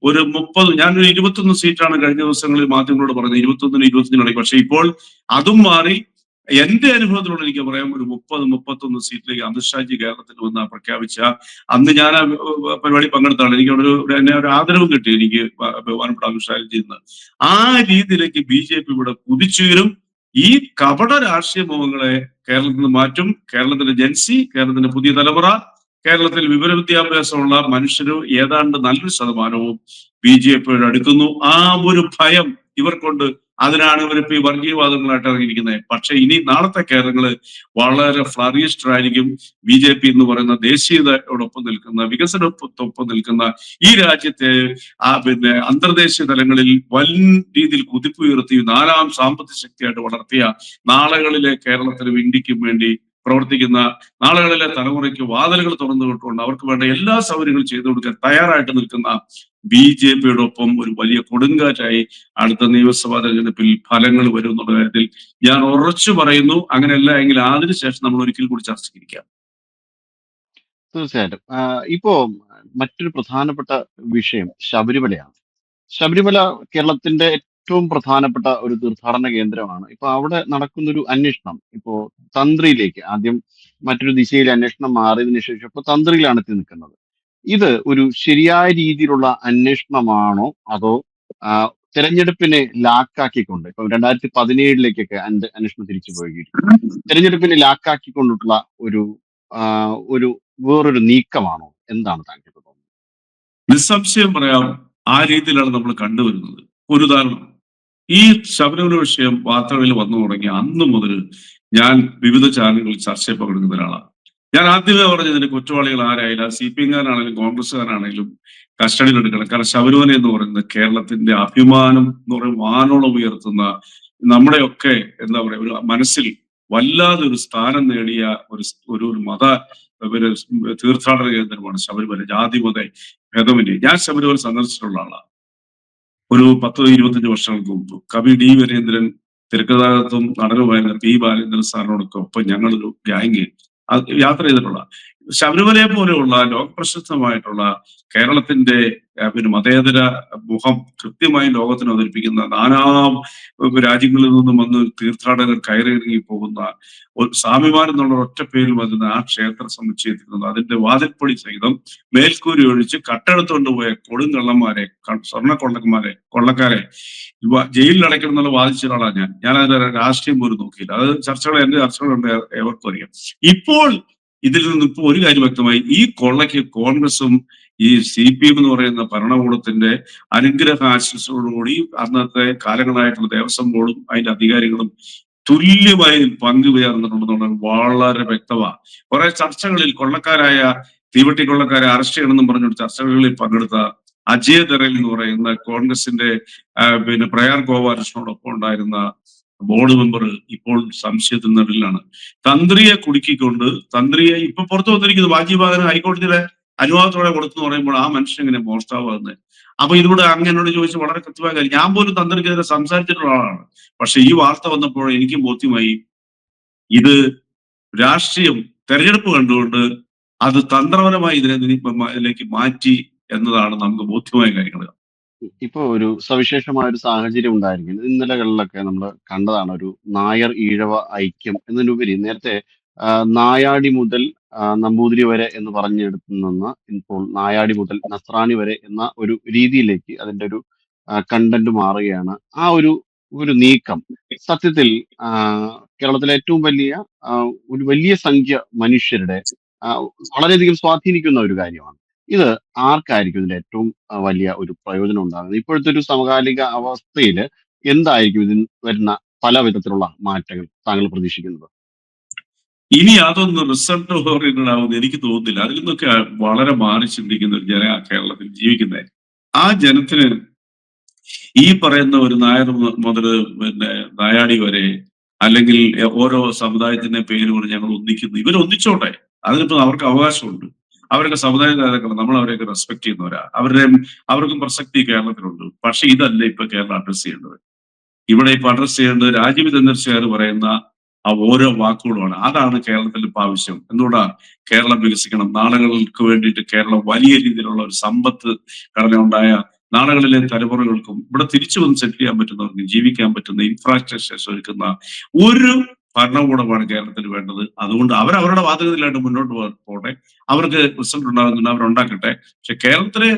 ഒരു 30, ഞാനൊരു 21 സീറ്റാണ് കഴിഞ്ഞ ദിവസങ്ങളിൽ മാധ്യമങ്ങളോട് പറഞ്ഞത്, 21-നും 25-നും. പക്ഷെ ഇപ്പോൾ അതും മാറി. എന്റെ അനുഭവത്തിലൂടെ എനിക്ക് പറയാം, ഒരു 30-31 സീറ്റിലേക്ക് അമിത്ഷാജി കേരളത്തിൽ വന്ന് പ്രഖ്യാപിച്ച അന്ന് ഞാൻ ആ പരിപാടി പങ്കെടുത്താണ്. എനിക്ക് അവിടെ എന്നെ ഒരു ആദരവും കിട്ടി, എനിക്ക് ബഹുമാനപ്പെട്ട അമിത്ഷാജി നിന്ന്. ആ രീതിയിലേക്ക് BJP ഇവിടെ കുതിച്ചുയരും. ഈ കപട രാഷ്ട്രീയ മുഖങ്ങളെ കേരളത്തിൽ നിന്ന് മാറ്റും. കേരളത്തിന്റെ ജൻസി, കേരളത്തിന്റെ പുതിയ തലമുറ, കേരളത്തിൽ വിവര വിദ്യാഭ്യാസമുള്ള മനുഷ്യര് ഏതാണ്ട് നല്ലൊരു ശതമാനവും BJPയോട് അടുക്കുന്നു. ആ ഒരു ഭയം ഇവർക്കുണ്ട്. അതിനാണ് ഇവരിപ്പോ ഈ വർഗീയവാദങ്ങളായിട്ട് ഇറങ്ങിയിരിക്കുന്നത്. പക്ഷെ ഇനി നാളത്തെ കേരളങ്ങള് വളരെ ഫ്ലറിഷ്ഡ് ആയിരിക്കും. BJP എന്ന് പറയുന്ന ദേശീയതയോടൊപ്പം നിൽക്കുന്ന, വികസനത്തോടൊപ്പം നിൽക്കുന്ന ഈ രാജ്യത്തെ അന്തർദേശീയ തലങ്ങളിൽ വൻ രീതിയിൽ കുതിപ്പുയർത്തി 4ാം സാമ്പത്തിക ശക്തിയായിട്ട് വളർത്തിയ, നാളുകളിലെ കേരളത്തിനും ഇന്ത്യക്കും വേണ്ടി പ്രവർത്തിക്കുന്ന, നാളുകളിലെ തലമുറയ്ക്ക് വാതിലുകൾ തുറന്നു വിട്ടുകൊണ്ട് അവർക്ക് വേണ്ട എല്ലാ സൗകര്യങ്ങളും ചെയ്തു കൊടുക്കാൻ തയ്യാറായിട്ട് നിൽക്കുന്ന BJPയോടൊപ്പം ഒരു വലിയ കൊടുങ്കാറ്റായി അടുത്ത നിയമസഭാ തെരഞ്ഞെടുപ്പിൽ ഫലങ്ങൾ വരും എന്നുള്ള കാര്യത്തിൽ ഞാൻ ഉറച്ചു പറയുന്നു. അങ്ങനെയല്ല എങ്കിൽ അതിനുശേഷം നമ്മൾ ഒരിക്കൽ കൂടി ചർച്ചയ്ക്കിരിക്കാം. തീർച്ചയായിട്ടും. ഇപ്പോ മറ്റൊരു പ്രധാനപ്പെട്ട വിഷയം ശബരിമലയാണ്. ശബരിമല കേരളത്തിന്റെ ഏറ്റവും പ്രധാനപ്പെട്ട ഒരു തീർത്ഥാടന കേന്ദ്രമാണ്. ഇപ്പൊ അവിടെ നടക്കുന്നൊരു അന്വേഷണം ഇപ്പോ തന്ത്രിയിലേക്ക്, ആദ്യം മറ്റൊരു ദിശയിൽ അന്വേഷണം മാറിയതിനു ശേഷം ഇപ്പൊ തന്ത്രിയിലാണ് എത്തി നിൽക്കുന്നത്. ഇത് ഒരു ശരിയായ രീതിയിലുള്ള അന്വേഷണമാണോ, അതോ തെരഞ്ഞെടുപ്പിനെ ലാക്കാക്കിക്കൊണ്ട്, ഇപ്പൊ 2017 അന്വേഷണം തിരിച്ചു പോയിരിക്കുന്നു, തെരഞ്ഞെടുപ്പിനെ ലാക്കാക്കിക്കൊണ്ടിട്ടുള്ള ഒരു ഒരു വേറൊരു നീക്കമാണോ? എന്താണ് താങ്കൾക്ക് തോന്നുന്നത്? നിസ്സംശയം പറയാം, ആ രീതിയിലാണ് നമ്മൾ കണ്ടുവരുന്നത്. ഒരു ഉദാഹരണം, ഈ ശബരിമല വിഷയം വാർത്തകളിൽ വന്നു തുടങ്ങിയ അന്ന് മുതൽ ഞാൻ വിവിധ ചാനലുകളിൽ ചർച്ചയിൽ പങ്കെടുക്കുന്ന ഒരാളാണ്. ഞാൻ ആദ്യമേ പറഞ്ഞതിന് കുറ്റവാളികൾ ആരായാലും, CPM-കാരാണെങ്കിലും കോൺഗ്രസ്സുകാരാണെങ്കിലും കസ്റ്റഡിയിൽ എടുക്കണം. കാരണം ശബരിമല എന്ന് പറയുന്നത് കേരളത്തിന്റെ അഭിമാനം എന്ന് പറയുന്നത് വാനോളം ഉയർത്തുന്ന, നമ്മുടെയൊക്കെ എന്താ പറയുക, ഒരു മനസ്സിൽ വല്ലാതെ ഒരു സ്ഥാനം നേടിയ ഒരു മത തീർത്ഥാടന കേന്ദ്രമാണ് ശബരിമല. ജാതിമത ഭേദമന്യേ ഞാൻ ശബരിമല സന്ദർശിച്ചിട്ടുള്ള ആളാണ്. ഒരു 10-25 വർഷങ്ങൾക്ക് മുമ്പ് കവി D വീരേന്ദ്രൻ, തിരക്കഥാകൃത്തും നടനുമായിരുന്ന P ബാലേന്ദ്രൻ സാറിനോടൊക്കെ ഒപ്പം ഞങ്ങളൊരു ഗ്യാങ് യാത്ര ചെയ്തിട്ടുള്ള, ശബരിമലയെ പോലെയുള്ള ലോകപ്രശസ്തമായിട്ടുള്ള കേരളത്തിന്റെ മതേതര മുഖം കൃത്യമായി ലോകത്തിന് അവതരിപ്പിക്കുന്ന, നാനാ രാജ്യങ്ങളിൽ നിന്നും വന്ന് തീർത്ഥാടകർ കയറിയിറങ്ങി പോകുന്ന, ഒരു സ്വാമിമാർ എന്നുള്ള ഒറ്റ പേരിൽ വരുന്ന ആ ക്ഷേത്ര സമുച്ചയത്തിൽ അതിന്റെ വാതിൽപ്പടി സഹിതം മേൽക്കൂരി ഒഴിച്ച് കട്ടെടുത്തുകൊണ്ട് പോയ കൊടുങ്കള്ളന്മാരെ, കൊള്ളക്കാരെ ജയിലിൽ അടയ്ക്കണം എന്നുള്ള വാദിച്ച ഒരാളാണ് ഞാൻ അതിന്റെ രാഷ്ട്രീയം പോലും നോക്കിയില്ല. അത് എന്റെ ചർച്ചകളുണ്ട്, എവർക്കും അറിയാം. ഇപ്പോൾ ഇതിൽ നിന്ന് ഇപ്പൊ ഒരു കാര്യം വ്യക്തമായി, ഈ കൊള്ളയ്ക്ക് കോൺഗ്രസും ഈ CPM എന്ന് പറയുന്ന ഭരണകൂടത്തിന്റെ അനുഗ്രഹാശിസോടുകൂടി അന്നത്തെ കാലങ്ങളായിട്ടുള്ള ദേവസ്വം ബോർഡും അതിന്റെ അധികാരികളും തുല്യമായി പങ്കുചേർന്നിട്ടുണ്ടെന്നുള്ളത് വളരെ വ്യക്തമാണ്. കുറെ ചർച്ചകളിൽ തീവട്ടി കൊള്ളക്കാരെ അറസ്റ്റ് ചെയ്യണമെന്നും പറഞ്ഞുകൊണ്ട് ചർച്ചകളിൽ പങ്കെടുത്ത അജയ് ദറൽ എന്ന് പറയുന്ന കോൺഗ്രസിന്റെ പ്രയാർ ഗോപാലകൃഷ്ണനോടൊപ്പം ഉണ്ടായിരുന്ന ബോർഡ് മെമ്പർ ഇപ്പോൾ സംശയത്തിൽ നടുവിലാണ്. തന്ത്രിയെ കുടുക്കിക്കൊണ്ട്, തന്ത്രിയെ ഇപ്പൊ പുറത്തു വന്നിരിക്കുന്നത് വാജിബാദന ഹൈക്കോടതിയുടെ അനുവാദത്തോടെ കൊടുത്തു എന്ന് പറയുമ്പോൾ ആ മനുഷ്യൻ എങ്ങനെ മോഷ്ടാവുന്നത്? അപ്പൊ ഇതിലൂടെ അങ്ങനോട് ചോദിച്ച് വളരെ കൃത്യമായ കാര്യം, ഞാൻ പോലും തന്ത്രിക്കെതിരെ സംസാരിച്ചിട്ടുള്ള ആളാണ്. പക്ഷെ ഈ വാർത്ത വന്നപ്പോൾ എനിക്കും ബോധ്യമായി, ഇത് രാഷ്ട്രീയം തെരഞ്ഞെടുപ്പ് കണ്ടുകൊണ്ട് അത് തന്ത്രപരമായി ഇതിലേക്ക് മാറ്റി എന്നതാണ് നമുക്ക് ബോധ്യമായ കാര്യങ്ങൾ. ഇപ്പൊ ഒരു സവിശേഷമായ ഒരു സാഹചര്യം ഉണ്ടായിരിക്കും. ഇന്നലകളിലൊക്കെ നമ്മൾ കണ്ടതാണ്, ഒരു നായർ ഈഴവ ഐക്യം എന്നതിനുപരി നേരത്തെ നായാടി മുതൽ നമ്പൂതിരി വരെ എന്ന് പറഞ്ഞെടുത്തു നിന്ന് ഇപ്പോൾ നായാടി മുതൽ നസ്രാണി വരെ എന്ന ഒരു രീതിയിലേക്ക് അതിന്റെ ഒരു കണ്ടന്റ് മാറുകയാണ്. ആ ഒരു നീക്കം സത്യത്തിൽ ആ, കേരളത്തിലെ ഏറ്റവും ഒരു വലിയ സംഖ്യ മനുഷ്യരുടെ വളരെയധികം സ്വാധീനിക്കുന്ന ഒരു കാര്യമാണ്. ഇത് ആർക്കായിരിക്കും ഇതിന്റെ ഏറ്റവും വലിയ ഒരു പ്രയോജനം ഉണ്ടാകുന്നത്? ഇപ്പോഴത്തെ ഒരു സമകാലിക അവസ്ഥയിൽ എന്തായിരിക്കും ഇതിൽ വരുന്ന പല വിധത്തിലുള്ള മാറ്റങ്ങൾ താങ്കൾ പ്രതീക്ഷിക്കുന്നത്? ഇനി അതൊന്നും റിസൾട്ട് ഓറിയന്റഡ് ആവുമെന്ന് എനിക്ക് തോന്നുന്നില്ല. അതിൽ നിന്നൊക്കെ വളരെ മാറി ചിന്തിക്കുന്ന ഒരു കേരളത്തിൽ ജീവിക്കുന്നത്. ആ ജനത്തിന് ഈ പറയുന്ന ഒരു നായർ മുതൽ നായാടി വരെ, അല്ലെങ്കിൽ ഓരോ സമുദായത്തിന്റെ പേര് പറഞ്ഞ് ഞങ്ങൾ ഒന്നിക്കുന്നു, ഇവർ ഒന്നിച്ചോട്ടെ, അതിനിപ്പോ അവർക്ക് അവകാശമുണ്ട്. അവരുടെ സമുദായ നേതാക്കൾ നമ്മൾ അവരെയൊക്കെ റെസ്പെക്ട് ചെയ്യുന്നവരാ. അവർക്കും പ്രസക്തി കേരളത്തിലുണ്ട്. പക്ഷെ ഇതല്ല ഇപ്പൊ കേരളം അഡ്രസ് ചെയ്യേണ്ടത്. ഇവിടെ ഇപ്പൊ അഡ്രസ് ചെയ്യേണ്ടത് രാജീവ് ചന്ദ്രശേഖർ പറയുന്ന ആ ഓരോ വാക്കുകളുമാണ്. അതാണ് കേരളത്തിൽ ഇപ്പൊ ആവശ്യം. എന്തുകൊണ്ടാ കേരളം വികസിക്കണം, നാളുകൾക്ക് വേണ്ടിയിട്ട് കേരളം വലിയ രീതിയിലുള്ള ഒരു സമ്പത്ത് ഘടന ഉണ്ടായ നാളുകളിലെ തലമുറകൾക്കും ഇവിടെ തിരിച്ചു വന്ന് സെറ്റിൽ ചെയ്യാൻ പറ്റുന്നവർക്ക് ജീവിക്കാൻ പറ്റുന്ന ഇൻഫ്രാസ്ട്രക്ചേഴ്സ് ഒരുക്കുന്ന ഒരു ഭരണകൂടമാണ് കേരളത്തിന് വേണ്ടത്. അതുകൊണ്ട് അവരവരുടെ വാദഗതിയിലായിട്ട് മുന്നോട്ട് പോട്ടെ. അവർക്ക് റിസൾട്ട് ഉണ്ടാകുന്നുണ്ട്, അവരുണ്ടാക്കട്ടെ. പക്ഷെ കേരളത്തിലെ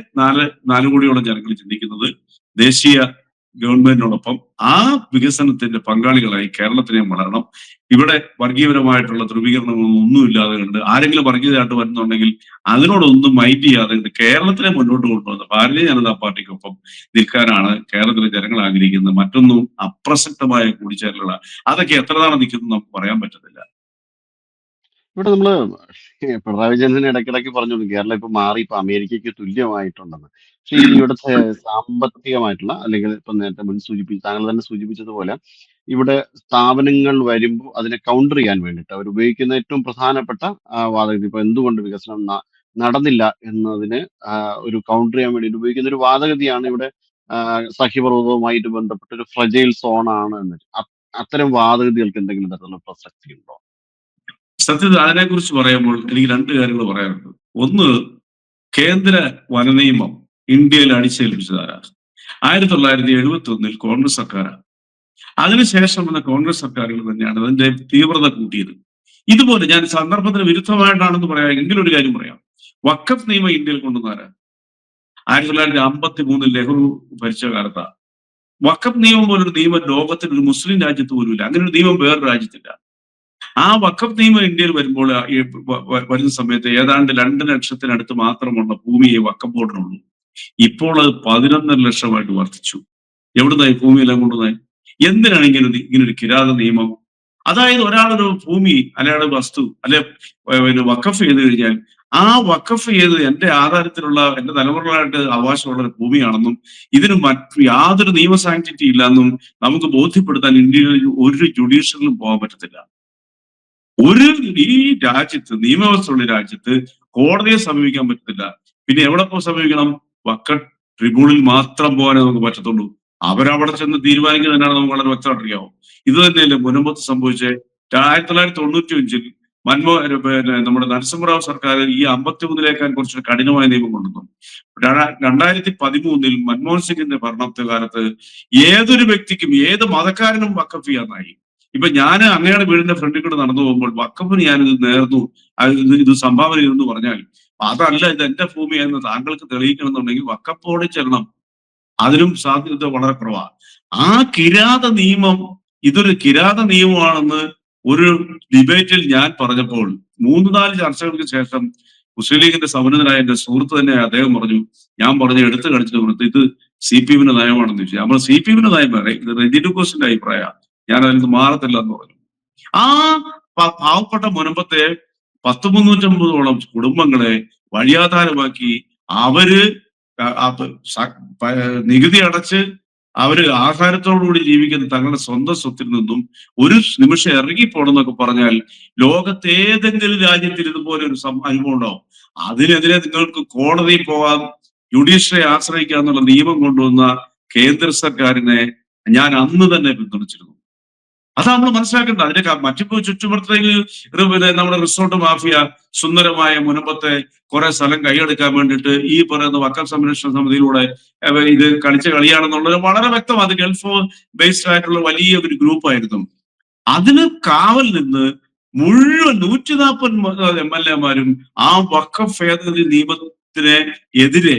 നാല് കോടിയോളം ജനങ്ങൾ ചിന്തിക്കുന്നത് ദേശീയ ഗവൺമെന്റിനോടൊപ്പം ആ വികസനത്തിന്റെ പങ്കാളികളായി കേരളത്തിനെ വളരണം. ഇവിടെ വർഗീയപരമായിട്ടുള്ള ധ്രുവീകരണങ്ങളൊന്നും ഒന്നുമില്ലാതെ കണ്ട് ആരെങ്കിലും വർഗീയതയായിട്ട് വരുന്നുണ്ടെങ്കിൽ അതിനോടൊന്നും മൈൻഡ് ചെയ്യാതെ കണ്ട് കേരളത്തിനെ മുന്നോട്ട് കൊണ്ടുവന്ന് ഭാരതീയ ജനതാ പാർട്ടിക്കൊപ്പം നിൽക്കാനാണ് കേരളത്തിലെ ജനങ്ങൾ ആഗ്രഹിക്കുന്നത്. മറ്റൊന്നും അപ്രസക്തമായ കൂടിച്ചേരലുകളാണ്. അതൊക്കെ എത്ര നാളെ നിൽക്കുന്നു നമുക്ക് പറയാൻ പറ്റത്തില്ല. ഇവിടെ നമ്മള് പിണറായി വിജയൻ ഇടയ്ക്കിടയ്ക്ക് പറഞ്ഞു കേരളം ഇപ്പൊ മാറി ഇപ്പൊ അമേരിക്കയ്ക്ക് തുല്യമായിട്ടുണ്ടെന്ന്. പക്ഷെ ഈ ഇവിടുത്തെ സാമ്പത്തികമായിട്ടുള്ള അല്ലെങ്കിൽ ഇപ്പൊ നേരത്തെ താങ്കൾ തന്നെ സൂചിപ്പിച്ചതുപോലെ ഇവിടെ സ്ഥാപനങ്ങൾ വരുമ്പോൾ അതിനെ കൗണ്ടർ ചെയ്യാൻ വേണ്ടിയിട്ട് അവർ ഉപയോഗിക്കുന്ന ഏറ്റവും പ്രധാനപ്പെട്ട വാദഗതി ഇപ്പൊ എന്തുകൊണ്ട് വികസനം നടന്നില്ല എന്നതിന് ഒരു കൗണ്ടർ ചെയ്യാൻ വേണ്ടിയിട്ട് ഉപയോഗിക്കുന്ന ഒരു വാദഗതിയാണ് ഇവിടെ സഹ്യപർവ്വതവുമായിട്ട് ബന്ധപ്പെട്ട ഒരു ഫ്രജൈൽ സോൺ ആണ് എന്ന്. അത്തരം വാദഗതികൾക്ക് എന്തെങ്കിലും തരത്തിലുള്ള പ്രസക്തി ഉണ്ടോ? സത്യത്തിൽ അതിനെക്കുറിച്ച് പറയുമ്പോൾ എനിക്ക് രണ്ട് കാര്യങ്ങൾ പറയാനുണ്ട്. ഒന്ന്, കേന്ദ്ര വനനിയമം ഇന്ത്യയിൽ അടിച്ചേൽപ്പിച്ചതാരാ? 1971 കോൺഗ്രസ് സർക്കാരാണ്. അതിനുശേഷം വന്ന കോൺഗ്രസ് സർക്കാരുകൾ തന്നെയാണ് അതിന്റെ തീവ്രത കൂട്ടിയത്. ഇതുപോലെ ഞാൻ സന്ദർഭത്തിന് വിരുദ്ധമായിട്ടാണെന്ന് പറയാം, എങ്കിലും ഒരു കാര്യം പറയാം. വഖഫ് നിയമം ഇന്ത്യയിൽ കൊണ്ടുവന്നാരാ? 1953 നെഹ്റു ഭരിച്ച കാലത്താണ്. വഖഫ് നിയമം പോലൊരു നിയമം ലോകത്തിൽ ഒരു മുസ്ലിം രാജ്യത്ത് പോലും ഇല്ല. അങ്ങനെ ഒരു നിയമം വേറൊരു രാജ്യത്തില്ല. ആ വഖഫ് നിയമം ഇന്ത്യയിൽ വരുമ്പോൾ വരുന്ന സമയത്ത് ഏതാണ്ട് 2 ലക്ഷത്തിനടുത്ത് മാത്രമുള്ള ഭൂമിയെ വഖഫ് ബോർഡിനുള്ളൂ. ഇപ്പോൾ അത് 11 ലക്ഷമായിട്ട് വർദ്ധിച്ചു. എവിടുന്നായി ഭൂമിയെല്ലാം കൊണ്ടുവന്നായി? എന്തിനാണ് ഇങ്ങനൊരു കിരാത നിയമം? അതായത് ഒരാളൊരു ഭൂമി അയാളുടെ വസ്തു പിന്നെ വഖഫ് ചെയ്ത് കഴിഞ്ഞാൽ ആ വഖഫ് ചെയ്ത് എന്റെ ആധാരത്തിലുള്ള എന്റെ തലമുറകളായിട്ട് അവകാശമുള്ള ഒരു ഭൂമിയാണെന്നും ഇതിന് മറ്റു യാതൊരു നിയമ സാങ്ക്ടിറ്റി ഇല്ലെന്നും നമുക്ക് ബോധ്യപ്പെടുത്താൻ ഇന്ത്യയിൽ ഒരു ജുഡീഷ്യറിലും പോകാൻ പറ്റത്തില്ല. ഈ രാജ്യത്ത് നിയമവ്യവസ്ഥയുള്ള രാജ്യത്ത് കോടതിയെ സമീപിക്കാൻ പറ്റത്തില്ല. പിന്നെ എവിടെ സമീപിക്കണം? വഖഫ് ട്രിബ്യൂണലിൽ മാത്രം പോകാനേ നമുക്ക് പറ്റത്തുള്ളൂ. അവരവിടെ ചെന്ന് തീരുമാനിക്കുന്നതിനാണ് നമുക്ക് വളരെ വ്യക്തമായിട്ടറിയാവും. ഇത് തന്നെയല്ലേ മുനമ്പത്ത് സംഭവിച്ചത്. 1995 നമ്മുടെ നരസിംഹറാവു സർക്കാർ ഈ 53-ലേക്കാൾ കുറച്ചൊരു കഠിനമായ നിയമം കൊണ്ടുവന്നു. 2013 മൻമോഹൻ സിംഗിന്റെ ഭരണത്തെ കാലത്ത് ഏതൊരു വ്യക്തിക്കും ഏത് മതക്കാരനും വഖഫ് ചെയ്യാന്നായി. ഇപ്പൊ ഞാൻ അങ്ങയുടെ വീടിന്റെ ഫ്രണ്ടിൽ കൂടെ നടന്നു പോകുമ്പോൾ വഖഫിന് ഞാനിത് നേർന്നു, ഇത് സംഭാവന ചെയ്തെന്ന് പറഞ്ഞാൽ അതല്ല ഇത് എന്റെ ഭൂമിയെന്ന് താങ്കൾക്ക് തെളിയിക്കണം എന്നുണ്ടെങ്കിൽ വഖഫ് ബോർഡിൽ ചെല്ലണം. അതിനും സാധ്യത വളരെ കുറവാണ്. ആ കിരാത നിയമം ഇതൊരു കിരാത നിയമമാണെന്ന് ഒരു ഡിബേറ്റിൽ ഞാൻ പറഞ്ഞപ്പോൾ 3-4 ചർച്ചകൾക്ക് ശേഷം മുസ്ലിം ലീഗിന്റെ സമന്നതനായ എന്റെ സുഹൃത്ത് തന്നെ അദ്ദേഹം പറഞ്ഞു, ഞാൻ പറഞ്ഞു എടുത്തു കളിച്ചു കൊടുത്ത് ഇത് CPM നയമാണെന്ന് ചോദിച്ചു. നമ്മൾ CPM നയം വേറെ, ഇത് റെജിഡുക്കോസിന്റെ അഭിപ്രായമാണ്, ഞാൻ അതിൽ നിന്ന് മാറത്തില്ല എന്ന് പറഞ്ഞു. ആ പാവപ്പെട്ട മുനമ്പത്തെ 350 കുടുംബങ്ങളെ വഴിയാധാരമാക്കി അവര് നികുതി അടച്ച് അവര് ആഹാരത്തോടുകൂടി ജീവിക്കുന്ന തങ്ങളുടെ സ്വന്തം സ്വത്തിൽ നിന്നും ഒരു നിമിഷം ഇറങ്ങിപ്പോണം എന്നൊക്കെ പറഞ്ഞാൽ ലോകത്ത് ഏതെങ്കിലും രാജ്യത്തിൽ ഇതുപോലെ ഒരു അനുഭവം ഉണ്ടാവും? അതിനെതിരെ നിങ്ങൾക്ക് കോടതിയിൽ പോകാം, ജുഡീഷ്യറിയെ ആശ്രയിക്കുക എന്നുള്ള നിയമം കൊണ്ടുവന്ന കേന്ദ്ര സർക്കാരിനെ ഞാൻ അന്ന് തന്നെ പിന്തുണച്ചിരുന്നു. അതാണ് നമ്മൾ മനസ്സിലാക്കേണ്ടത്. അതിന്റെ മറ്റിപ്പോ ചുറ്റുപുറത്തേക്ക് പിന്നെ നമ്മുടെ റിസോർട്ട് മാഫിയ സുന്ദരമായ മുനമ്പത്തെ കുറെ സ്ഥലം കൈയെടുക്കാൻ വേണ്ടിയിട്ട് ഈ പറയുന്ന വഖഫ് സംരക്ഷണ സമിതിയിലൂടെ ഇത് കളിച്ച കളിയാണെന്നുള്ളത് വളരെ വ്യക്തമാണ്. അത് ഗൾഫ് ബേസ്ഡ് ആയിട്ടുള്ള വലിയ ഒരു ഗ്രൂപ്പായിരുന്നു. അതിന് കാവൽ നിന്ന് മുഴുവൻ 140 MLA-മാരും ആ വഖഫ് ഭേദഗതി നിയമത്തിന് എതിരെ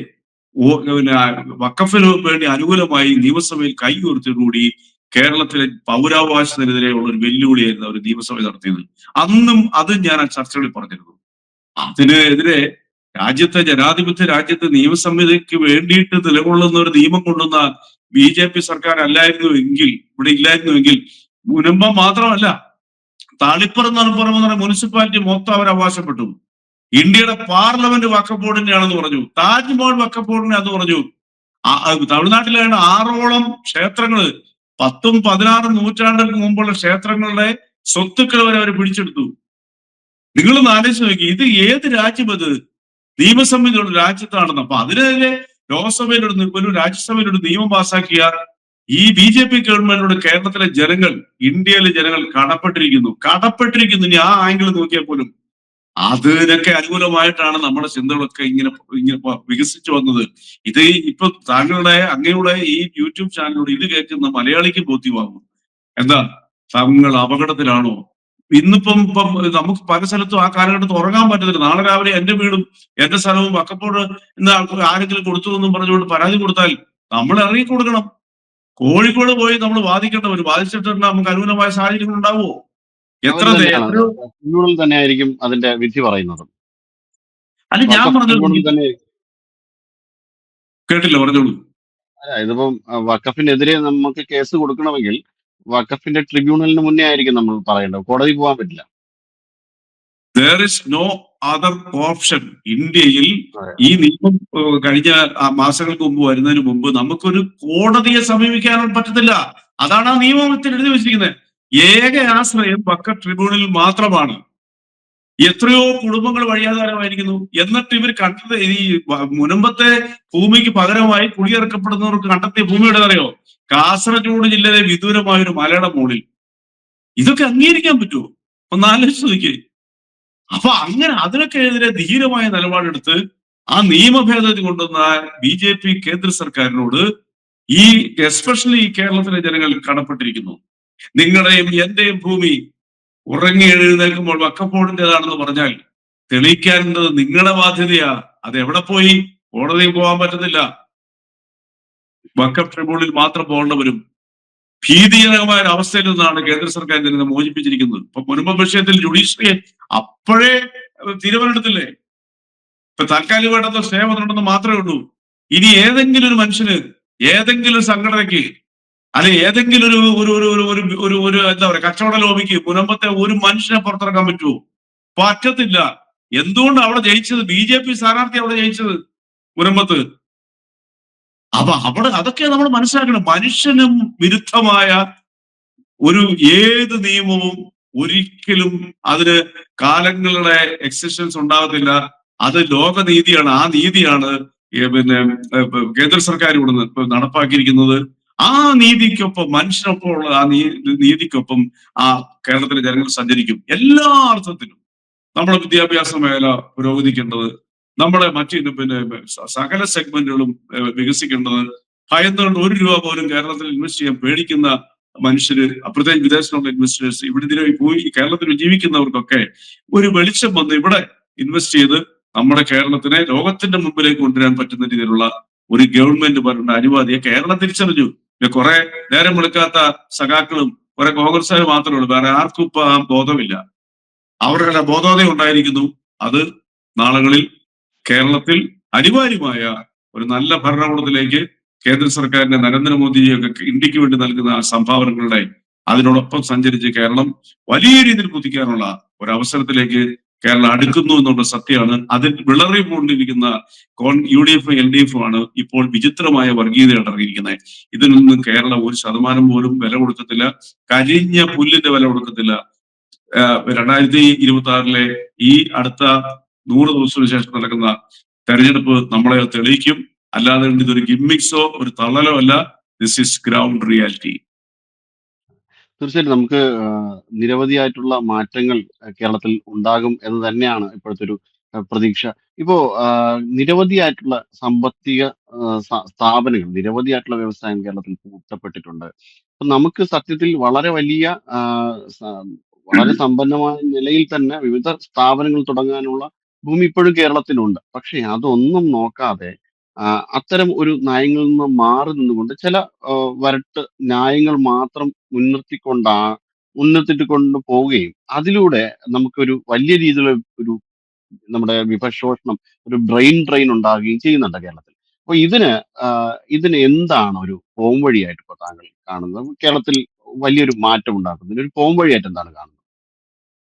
പിന്നെ വഖഫിന് വേണ്ടി അനുകൂലമായി നിയമസഭയിൽ കൈ ഉയർത്തിയോടുകൂടി കേരളത്തിലെ പൗരാവകാശത്തിനെതിരെയുള്ള ഒരു വെല്ലുവിളിയായിരുന്നു അവർ നിയമസഭ നടത്തിയത്. അന്നും അത് ഞാൻ ആ ചർച്ചകളിൽ പറഞ്ഞിരുന്നു. അതിനെതിരെ ജനാധിപത്യ രാജ്യത്തെ നിയമസമിതിക്ക് വേണ്ടിയിട്ട് നിലകൊള്ളുന്ന ഒരു നിയമം കൊണ്ടുവന്ന BJP സർക്കാർ അല്ലായിരുന്നുവെങ്കിൽ, ഇവിടെ ഇല്ലായിരുന്നുവെങ്കിൽ, മുനമ്പം മാത്രമല്ല താളിപ്പുറം പറഞ്ഞ മുനിസിപ്പാലിറ്റി മൊത്തം അവർ അവകാശപ്പെട്ടു. ഇന്ത്യയുടെ പാർലമെന്റ് വഖഫ് ബോർഡിന്റെയാണെന്ന് പറഞ്ഞു. താജ്മഹൽ വഖഫ് ബോർഡിനെ എന്ന് പറഞ്ഞു. തമിഴ്നാട്ടിലാണ് 6ഓളം ക്ഷേത്രങ്ങള് 10ഉം 16ഉം നൂറ്റാണ്ടുകൾക്ക് മുമ്പുള്ള ക്ഷേത്രങ്ങളുടെ സ്വത്തുക്കൾ വരെ അവർ പിടിച്ചെടുത്തു. നിങ്ങളൊന്ന് ആലോചിച്ച് നോക്കി, ഇത് ഏത് രാജ്യം? അത് നിയമസഭയിലുള്ള രാജ്യത്താണെന്ന്. അപ്പൊ അതിനെതിരെ ലോക്സഭയിലൊരു രാജ്യസഭയിലൊരു നിയമം പാസാക്കിയ ഈ BJP ഗവൺമെന്റിനോട് കേരളത്തിലെ ജനങ്ങൾ, ഇന്ത്യയിലെ ജനങ്ങൾ കടപ്പെട്ടിരിക്കുന്നു. ഇനി ആ ആംഗിൾ നോക്കിയാൽ പോലും അതിനൊക്കെ അനുകൂലമായിട്ടാണ് നമ്മുടെ ചിന്തകളൊക്കെ ഇങ്ങനെ ഇങ്ങനെ വികസിച്ചു വന്നത്. ഇത് ഇപ്പൊ അങ്ങയുടെ ഈ യൂട്യൂബ് ചാനലിലൂടെ ഇത് കേൾക്കുന്ന മലയാളിക്ക് ബോധ്യമാകും. എന്താ, തങ്ങൾ അപകടത്തിലാണോ? ഇപ്പം നമുക്ക് പല സ്ഥലത്തും ആ കാലഘട്ടത്തിൽ ഉറങ്ങാൻ പറ്റത്തില്ല. നാളെ രാവിലെ എന്റെ വീടും എന്റെ സ്ഥലവും വക്കപ്പോട് ഇന്ന് ആരെങ്കിലും കൊടുത്തു എന്നും പറഞ്ഞുകൊണ്ട് പരാതി കൊടുത്താൽ നമ്മൾ ഇറങ്ങി കൊടുക്കണം. കോഴിക്കോട് പോയി നമ്മൾ വാദിക്കേണ്ടവർ വാദിച്ചിട്ടുണ്ടെങ്കിൽ നമുക്ക് അനുകൂലമായ സാഹചര്യങ്ങൾ ഉണ്ടാവുമോ? അവർ തന്നെയാണ് എത്രയോ ട്രിബ്യൂണൽ തന്നെയായിരിക്കും അതിന്റെ വിധി പറയുന്നത്. അല്ല, ഞാൻ വഖഫ് പറഞ്ഞത് ട്രിബ്യൂണൽ തന്നെ. കേട്ടില്ല, പറഞ്ഞോളൂ. ഇതിപ്പം വഖഫിനെതിരെ നമുക്ക് കേസ് കൊടുക്കണമെങ്കിൽ വഖഫിന്റെ ട്രിബ്യൂണലിന് മുന്നേ ആയിരിക്കും നമ്മൾ പറയേണ്ടത്. കോടതി പോകാൻ പറ്റില്ല. There is no other option. ഇന്ത്യയിൽ അതെ. ഈ നിയമം കഴിഞ്ഞ മാസങ്ങൾക്ക് മുമ്പ് വരുന്നതിന് മുമ്പ് നമുക്കൊരു കോടതിയെ സമീപിക്കാൻ പറ്റത്തില്ല. അതാണ് ആ നിയമത്തിൽ എഴുതി വെച്ചിരിക്കുന്നത്. ഏക ആശ്രയം വഖഫ് ട്രിബ്യൂണലിൽ മാത്രമാണ്. എത്രയോ കുടുംബങ്ങൾ വഴിയാധാരമായിരിക്കുന്നു. എന്നിട്ട് ഇവർ കണ്ടത് ഈ മുനമ്പത്തെ ഭൂമിക്ക് പകരമായി കുടിയിറക്കപ്പെടുന്നവർക്ക് കണ്ടെത്തിയ ഭൂമിയുടെ അറിയോ? കാസർഗോഡ് ജില്ലയിലെ വിദൂരമായ ഒരു മലയുടെ മുകളിൽ. ഇതൊക്കെ അംഗീകരിക്കാൻ പറ്റുമോ? ഒന്ന് ആലോചിച്ച് നോക്കിയേ. അപ്പൊ അങ്ങനെ അതിനൊക്കെ എതിരെ ധീരമായ നിലപാടെടുത്ത് ആ നിയമ ഭേദഗതി കൊണ്ടുവന്ന BJP കേന്ദ്ര സർക്കാരിനോട് ഈ എസ്പെഷ്യലി ഈ കേരളത്തിലെ ജനങ്ങൾ കടപ്പെട്ടിരിക്കുന്നു. നിങ്ങളുടെയും എന്റെയും ഭൂമി ഉറങ്ങി എഴുന്നേൽക്കുമ്പോൾ വക്കപ്പോടിൻ്റെതാണെന്ന് പറഞ്ഞാൽ തെളിയിക്കേണ്ടത് നിങ്ങളുടെ ബാധ്യതയാ. അത് എവിടെ പോയി? കോടതിയിൽ പോകാൻ പറ്റത്തില്ല. വഖഫ് ട്രിബ്യൂണലിൽ മാത്രം പോകേണ്ടവരും ഭീതിജനകമായ ഒരു അവസ്ഥയിൽ നിന്നാണ് കേന്ദ്ര സർക്കാർ ഇതിനെ മോചിപ്പിച്ചിരിക്കുന്നത്. ഇപ്പൊ മുൻപ് വിഷയത്തിൽ ജുഡീഷ്യറി അപ്പോഴേ തീരുമാനമെടുത്തില്ലേ? ഇപ്പൊ താൽക്കാലികമായിട്ടൊന്ന് സ്റ്റേ വന്നിട്ടുണ്ടെന്ന് മാത്രമേ ഉള്ളൂ. ഇനി ഏതെങ്കിലും ഒരു മനുഷ്യന്, ഏതെങ്കിലും ഒരു സംഘടനയ്ക്ക്, അല്ലെ ഏതെങ്കിലും ഒരു ഒരു ഒരു ഒരു ഒരു ഒരു ഒരു എന്താ പറയാ കച്ചവട ലോബിക്ക് മുനമ്പത്തെ ഒരു മനുഷ്യനെ പുറത്തിറക്കാൻ പറ്റുമോ? പറ്റത്തില്ല. എന്തുകൊണ്ട് അവിടെ ജയിച്ചത്? BJP സ്ഥാനാർത്ഥി അവിടെ ജയിച്ചത് മുനമ്പത്ത്. അപ്പൊ അവിടെ അതൊക്കെ നമ്മൾ മനസ്സിലാക്കണം. മനുഷ്യനും വിരുദ്ധമായ ഒരു ഏത് നിയമവും ഒരിക്കലും അതിന് കാലങ്ങളുടെ എക്സിസ്റ്റൻസ് ഉണ്ടാകത്തില്ല. അത് ലോകനീതിയാണ്. ആ നീതിയാണ് പിന്നെ കേന്ദ്ര സർക്കാർ ഇവിടെ നടപ്പാക്കിയിരിക്കുന്നത്. ആ നീതിക്കൊപ്പം, മനുഷ്യനൊപ്പമുള്ള ആ നീതിക്കൊപ്പം ആ കേരളത്തിലെ ജനങ്ങൾ സഞ്ചരിക്കും എല്ലാ അർത്ഥത്തിലും. നമ്മുടെ വിദ്യാഭ്യാസ മേഖല പുരോഗതിക്കേണ്ടത്, നമ്മുടെ മറ്റ് പിന്നെ സകല സെഗ്മെന്റുകളും വികസിക്കേണ്ടത്. ഭയന്നുകൊണ്ട് 1 രൂപ പോലും കേരളത്തിൽ ഇൻവെസ്റ്റ് ചെയ്യാൻ പേടിക്കുന്ന മനുഷ്യര്, പ്രത്യേകിച്ച് വിദേശത്തുള്ള ഇൻവെസ്റ്റേഴ്സ്, ഇവിടെ പോയി കേരളത്തിൽ ജീവിക്കുന്നവർക്കൊക്കെ ഒരു വെളിച്ചം വന്ന് ഇവിടെ ഇൻവെസ്റ്റ് ചെയ്ത് നമ്മുടെ കേരളത്തിനെ ലോകത്തിന്റെ മുമ്പിലേക്ക് കൊണ്ടുവരാൻ പറ്റുന്ന രീതിയിലുള്ള ഒരു ഗവൺമെന്റ് വരേണ്ട അനിവാര്യ കേരളം തിരിച്ചറിഞ്ഞു. കുറെ നേരം വെളുക്കാത്ത സഖാക്കളും കുറെ കോൺഗ്രസ്സുകാർ മാത്രമേ ഉള്ളൂ. വേറെ ആർക്കും ഇപ്പൊ ആ ബോധമില്ല. അവരുടെ ബോധോദയം ഉണ്ടായിരിക്കുന്നു. അത് നാളുകളിൽ കേരളത്തിൽ അനിവാര്യമായ ഒരു നല്ല ഭരണകൂടത്തിലേക്ക് കേന്ദ്ര സർക്കാരിന്റെ നരേന്ദ്രമോദിജിയൊക്കെ ഇന്ത്യക്ക് വേണ്ടി നൽകുന്ന സംഭാവനകളുടെ അതിനോടൊപ്പം സഞ്ചരിച്ച് കേരളം വലിയ രീതിയിൽ കുതിക്കാനുള്ള ഒരു അവസരത്തിലേക്ക് കേരളം അടുക്കുന്നു എന്നുള്ള സത്യമാണ്. അതിൽ വിളറിക്കൊണ്ടിരിക്കുന്ന UDF LDF ആണ് ഇപ്പോൾ വിചിത്രമായ വർഗീയതയാണ് ഇറങ്ങിയിരിക്കുന്നത്. ഇതിനൊന്നും കേരളം 1% പോലും വില കൊടുക്കത്തില്ല. കരിഞ്ഞ പുല്ലിന്റെ വില കൊടുക്കത്തില്ല. 2026 ഈ അടുത്ത 100 ദിവസത്തിന് ശേഷം നടക്കുന്ന തെരഞ്ഞെടുപ്പ് നമ്മളെ തെളിയിക്കും. അല്ലാതെ ഇതൊരു ഗിമ്മിക്സോ ഒരു തള്ളലോ അല്ല. This is ground reality. തീർച്ചയായിട്ടും നമുക്ക് നിരവധിയായിട്ടുള്ള മാറ്റങ്ങൾ കേരളത്തിൽ ഉണ്ടാകും എന്ന് തന്നെയാണ് ഇപ്പോഴത്തെ ഒരു പ്രതീക്ഷ. ഇപ്പോ നിരവധിയായിട്ടുള്ള സാമ്പത്തിക സ്ഥാപനങ്ങൾ, നിരവധിയായിട്ടുള്ള വ്യവസായം കേരളത്തിൽ പൂട്ടപ്പെട്ടിട്ടുണ്ട്. അപ്പൊ നമുക്ക് സത്യത്തിൽ വളരെ വലിയ വളരെ സമ്പന്നമായ നിലയിൽ തന്നെ വിവിധ സ്ഥാപനങ്ങൾ തുടങ്ങാനുള്ള ഭൂമി ഇപ്പോഴും കേരളത്തിലുണ്ട്. പക്ഷേ അതൊന്നും നോക്കാതെ അത്തരം ഒരു നയങ്ങളിൽ നിന്ന് മാറി നിന്നുകൊണ്ട് ചില വരട്ട് ന്യായങ്ങൾ മാത്രം മുൻനിർത്തിയിട്ട് കൊണ്ട് പോവുകയും അതിലൂടെ നമുക്കൊരു വലിയ രീതിയിലുള്ള ഒരു നമ്മുടെ വിഭവശോഷണം, ഒരു ബ്രെയിൻ ഡ്രെയിൻ ഉണ്ടാകുകയും ചെയ്യുന്നുണ്ട് കേരളത്തിൽ. അപ്പൊ ഇതിന് എന്താണ് ഒരു പോംവഴിയായിട്ട് ഇപ്പൊ താങ്കൾ കാണുന്നത്? കേരളത്തിൽ വലിയൊരു മാറ്റം ഉണ്ടാക്കുന്നതിന് ഒരു പോംവഴിയായിട്ട് എന്താണ് കാണുന്നത്?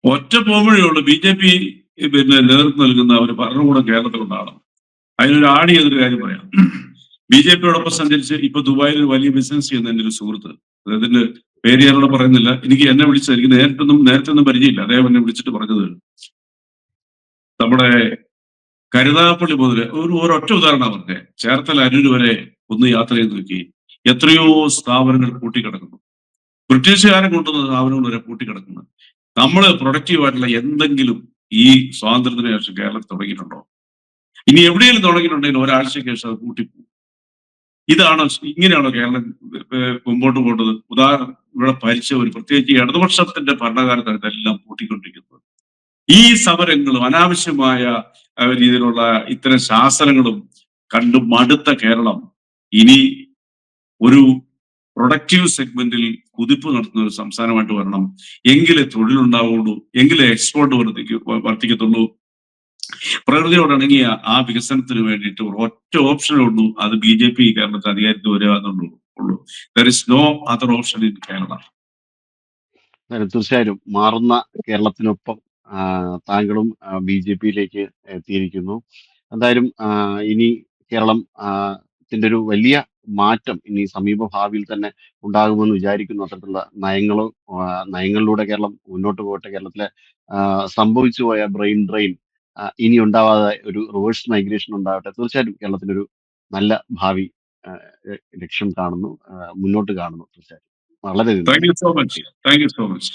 ഒറ്റ പോംവഴിയുള്ളൂ. BJP പിന്നെ നേതൃത്വം നൽകുന്ന ഒരു ഭരണകൂടം കേരളത്തിലുണ്ടാകണം. അതിനൊരു ആടിയൊരു കാര്യം പറയാം. BJPയോടൊപ്പം സഞ്ചരിച്ച് ഇപ്പൊ ദുബായിൽ വലിയ ബിസിനസ് ചെയ്യുന്ന എന്റെ ഒരു സുഹൃത്ത്, അദ്ദേഹത്തിന്റെ പേര് ഞാനോട് പറയുന്നില്ല, എന്നെ വിളിച്ചത്, എനിക്ക് നേരത്തെ ഒന്നും പരിചയമില്ല. അദ്ദേഹം എന്നെ വിളിച്ചിട്ട് പറഞ്ഞത്, നമ്മുടെ കരുനാഗപ്പള്ളി മുതൽ ഒരൊറ്റ ഉദാഹരണം പറഞ്ഞേ, ചേർത്തല അരൂർ വരെ ഒന്ന് യാത്ര ചെയ്ത് നോക്കി. എത്രയോ സ്ഥാപനങ്ങൾ പൂട്ടിക്കിടക്കുന്നു. ബ്രിട്ടീഷുകാരെ കൊണ്ടുവന്ന സ്ഥാപനങ്ങൾ വരെ പൂട്ടിക്കിടക്കുന്നു. നമ്മള് പ്രൊഡക്റ്റീവ് ആയിട്ടുള്ള എന്തെങ്കിലും ഈ സ്വാതന്ത്ര്യത്തിന് ശേഷം കേരളത്തിൽ തുടങ്ങിയിട്ടുണ്ടോ? ഇനി എവിടെയെങ്കിലും തുടങ്ങിയിട്ടുണ്ടെങ്കിൽ ഒരാഴ്ചയ്ക്ക് ശേഷം അത് പൂട്ടിപ്പോകും. ഇങ്ങനെയാണോ കേരളം മുമ്പോട്ട് പോകേണ്ടത്? ഉദാഹരണം ഇവിടെ ഭരിച്ചവർ, പ്രത്യേകിച്ച് ഈ ഇടതുപക്ഷത്തിന്റെ ഭരണകാലത്താണ് ഇതെല്ലാം പൂട്ടിക്കൊണ്ടിരിക്കുന്നത്. ഈ സമരങ്ങളും അനാവശ്യമായ രീതിയിലുള്ള ഇത്തരം ശാസനങ്ങളും കണ്ടു മടുത്ത കേരളം ഇനി ഒരു പ്രൊഡക്റ്റീവ് സെഗ്മെന്റിൽ കുതിപ്പ് നടത്തുന്ന ഒരു സംസ്ഥാനമായിട്ട് വരണം. എങ്കിലേ തൊഴിലുണ്ടാവുള്ളൂ, എങ്കിലേ എക്സ്പോർട്ട് വർദ്ധിക്കത്തുള്ളൂ. പ്രകൃതിയോടിണങ്ങിയ ആ വികസനത്തിന് വേണ്ടിയിട്ട് ഒറ്റ ഓപ്ഷനേ ഉള്ളൂ, അത് BJP കേരളത്തിൽ അധികാരത്തിൽ വരിക എന്നുള്ളൂ. There is no other option in Kerala. തീർച്ചയായും മാറുന്ന കേരളത്തിനൊപ്പം താങ്കളും BJP-യിലേക്ക് എത്തിയിരിക്കുന്നു. എന്തായാലും ഇനി കേരളം ത്തിന്റെ ഒരു വലിയ മാറ്റം ഇനി സമീപ ഭാവിയിൽ തന്നെ ഉണ്ടാകുമെന്ന് വിചാരിക്കുന്നു. അത്തരത്തിലുള്ള നയങ്ങളിലൂടെ കേരളം മുന്നോട്ട് പോകട്ടെ. കേരളത്തിലെ സംഭവിച്ചു പോയ ബ്രെയിൻ ഡ്രെയിൻ ഇനി ഉണ്ടാവാതെ ഒരു റിവേഴ്സ് മൈഗ്രേഷൻ ഉണ്ടാവട്ടെ. തീർച്ചയായിട്ടും കേരളത്തിനൊരു നല്ല ഭാവി ലക്ഷ്യം കാണുന്നു, മുന്നോട്ട് കാണുന്നു. തീർച്ചയായും വളരെയധികം താങ്ക് യു നന്ദി. So much. Thank you so much.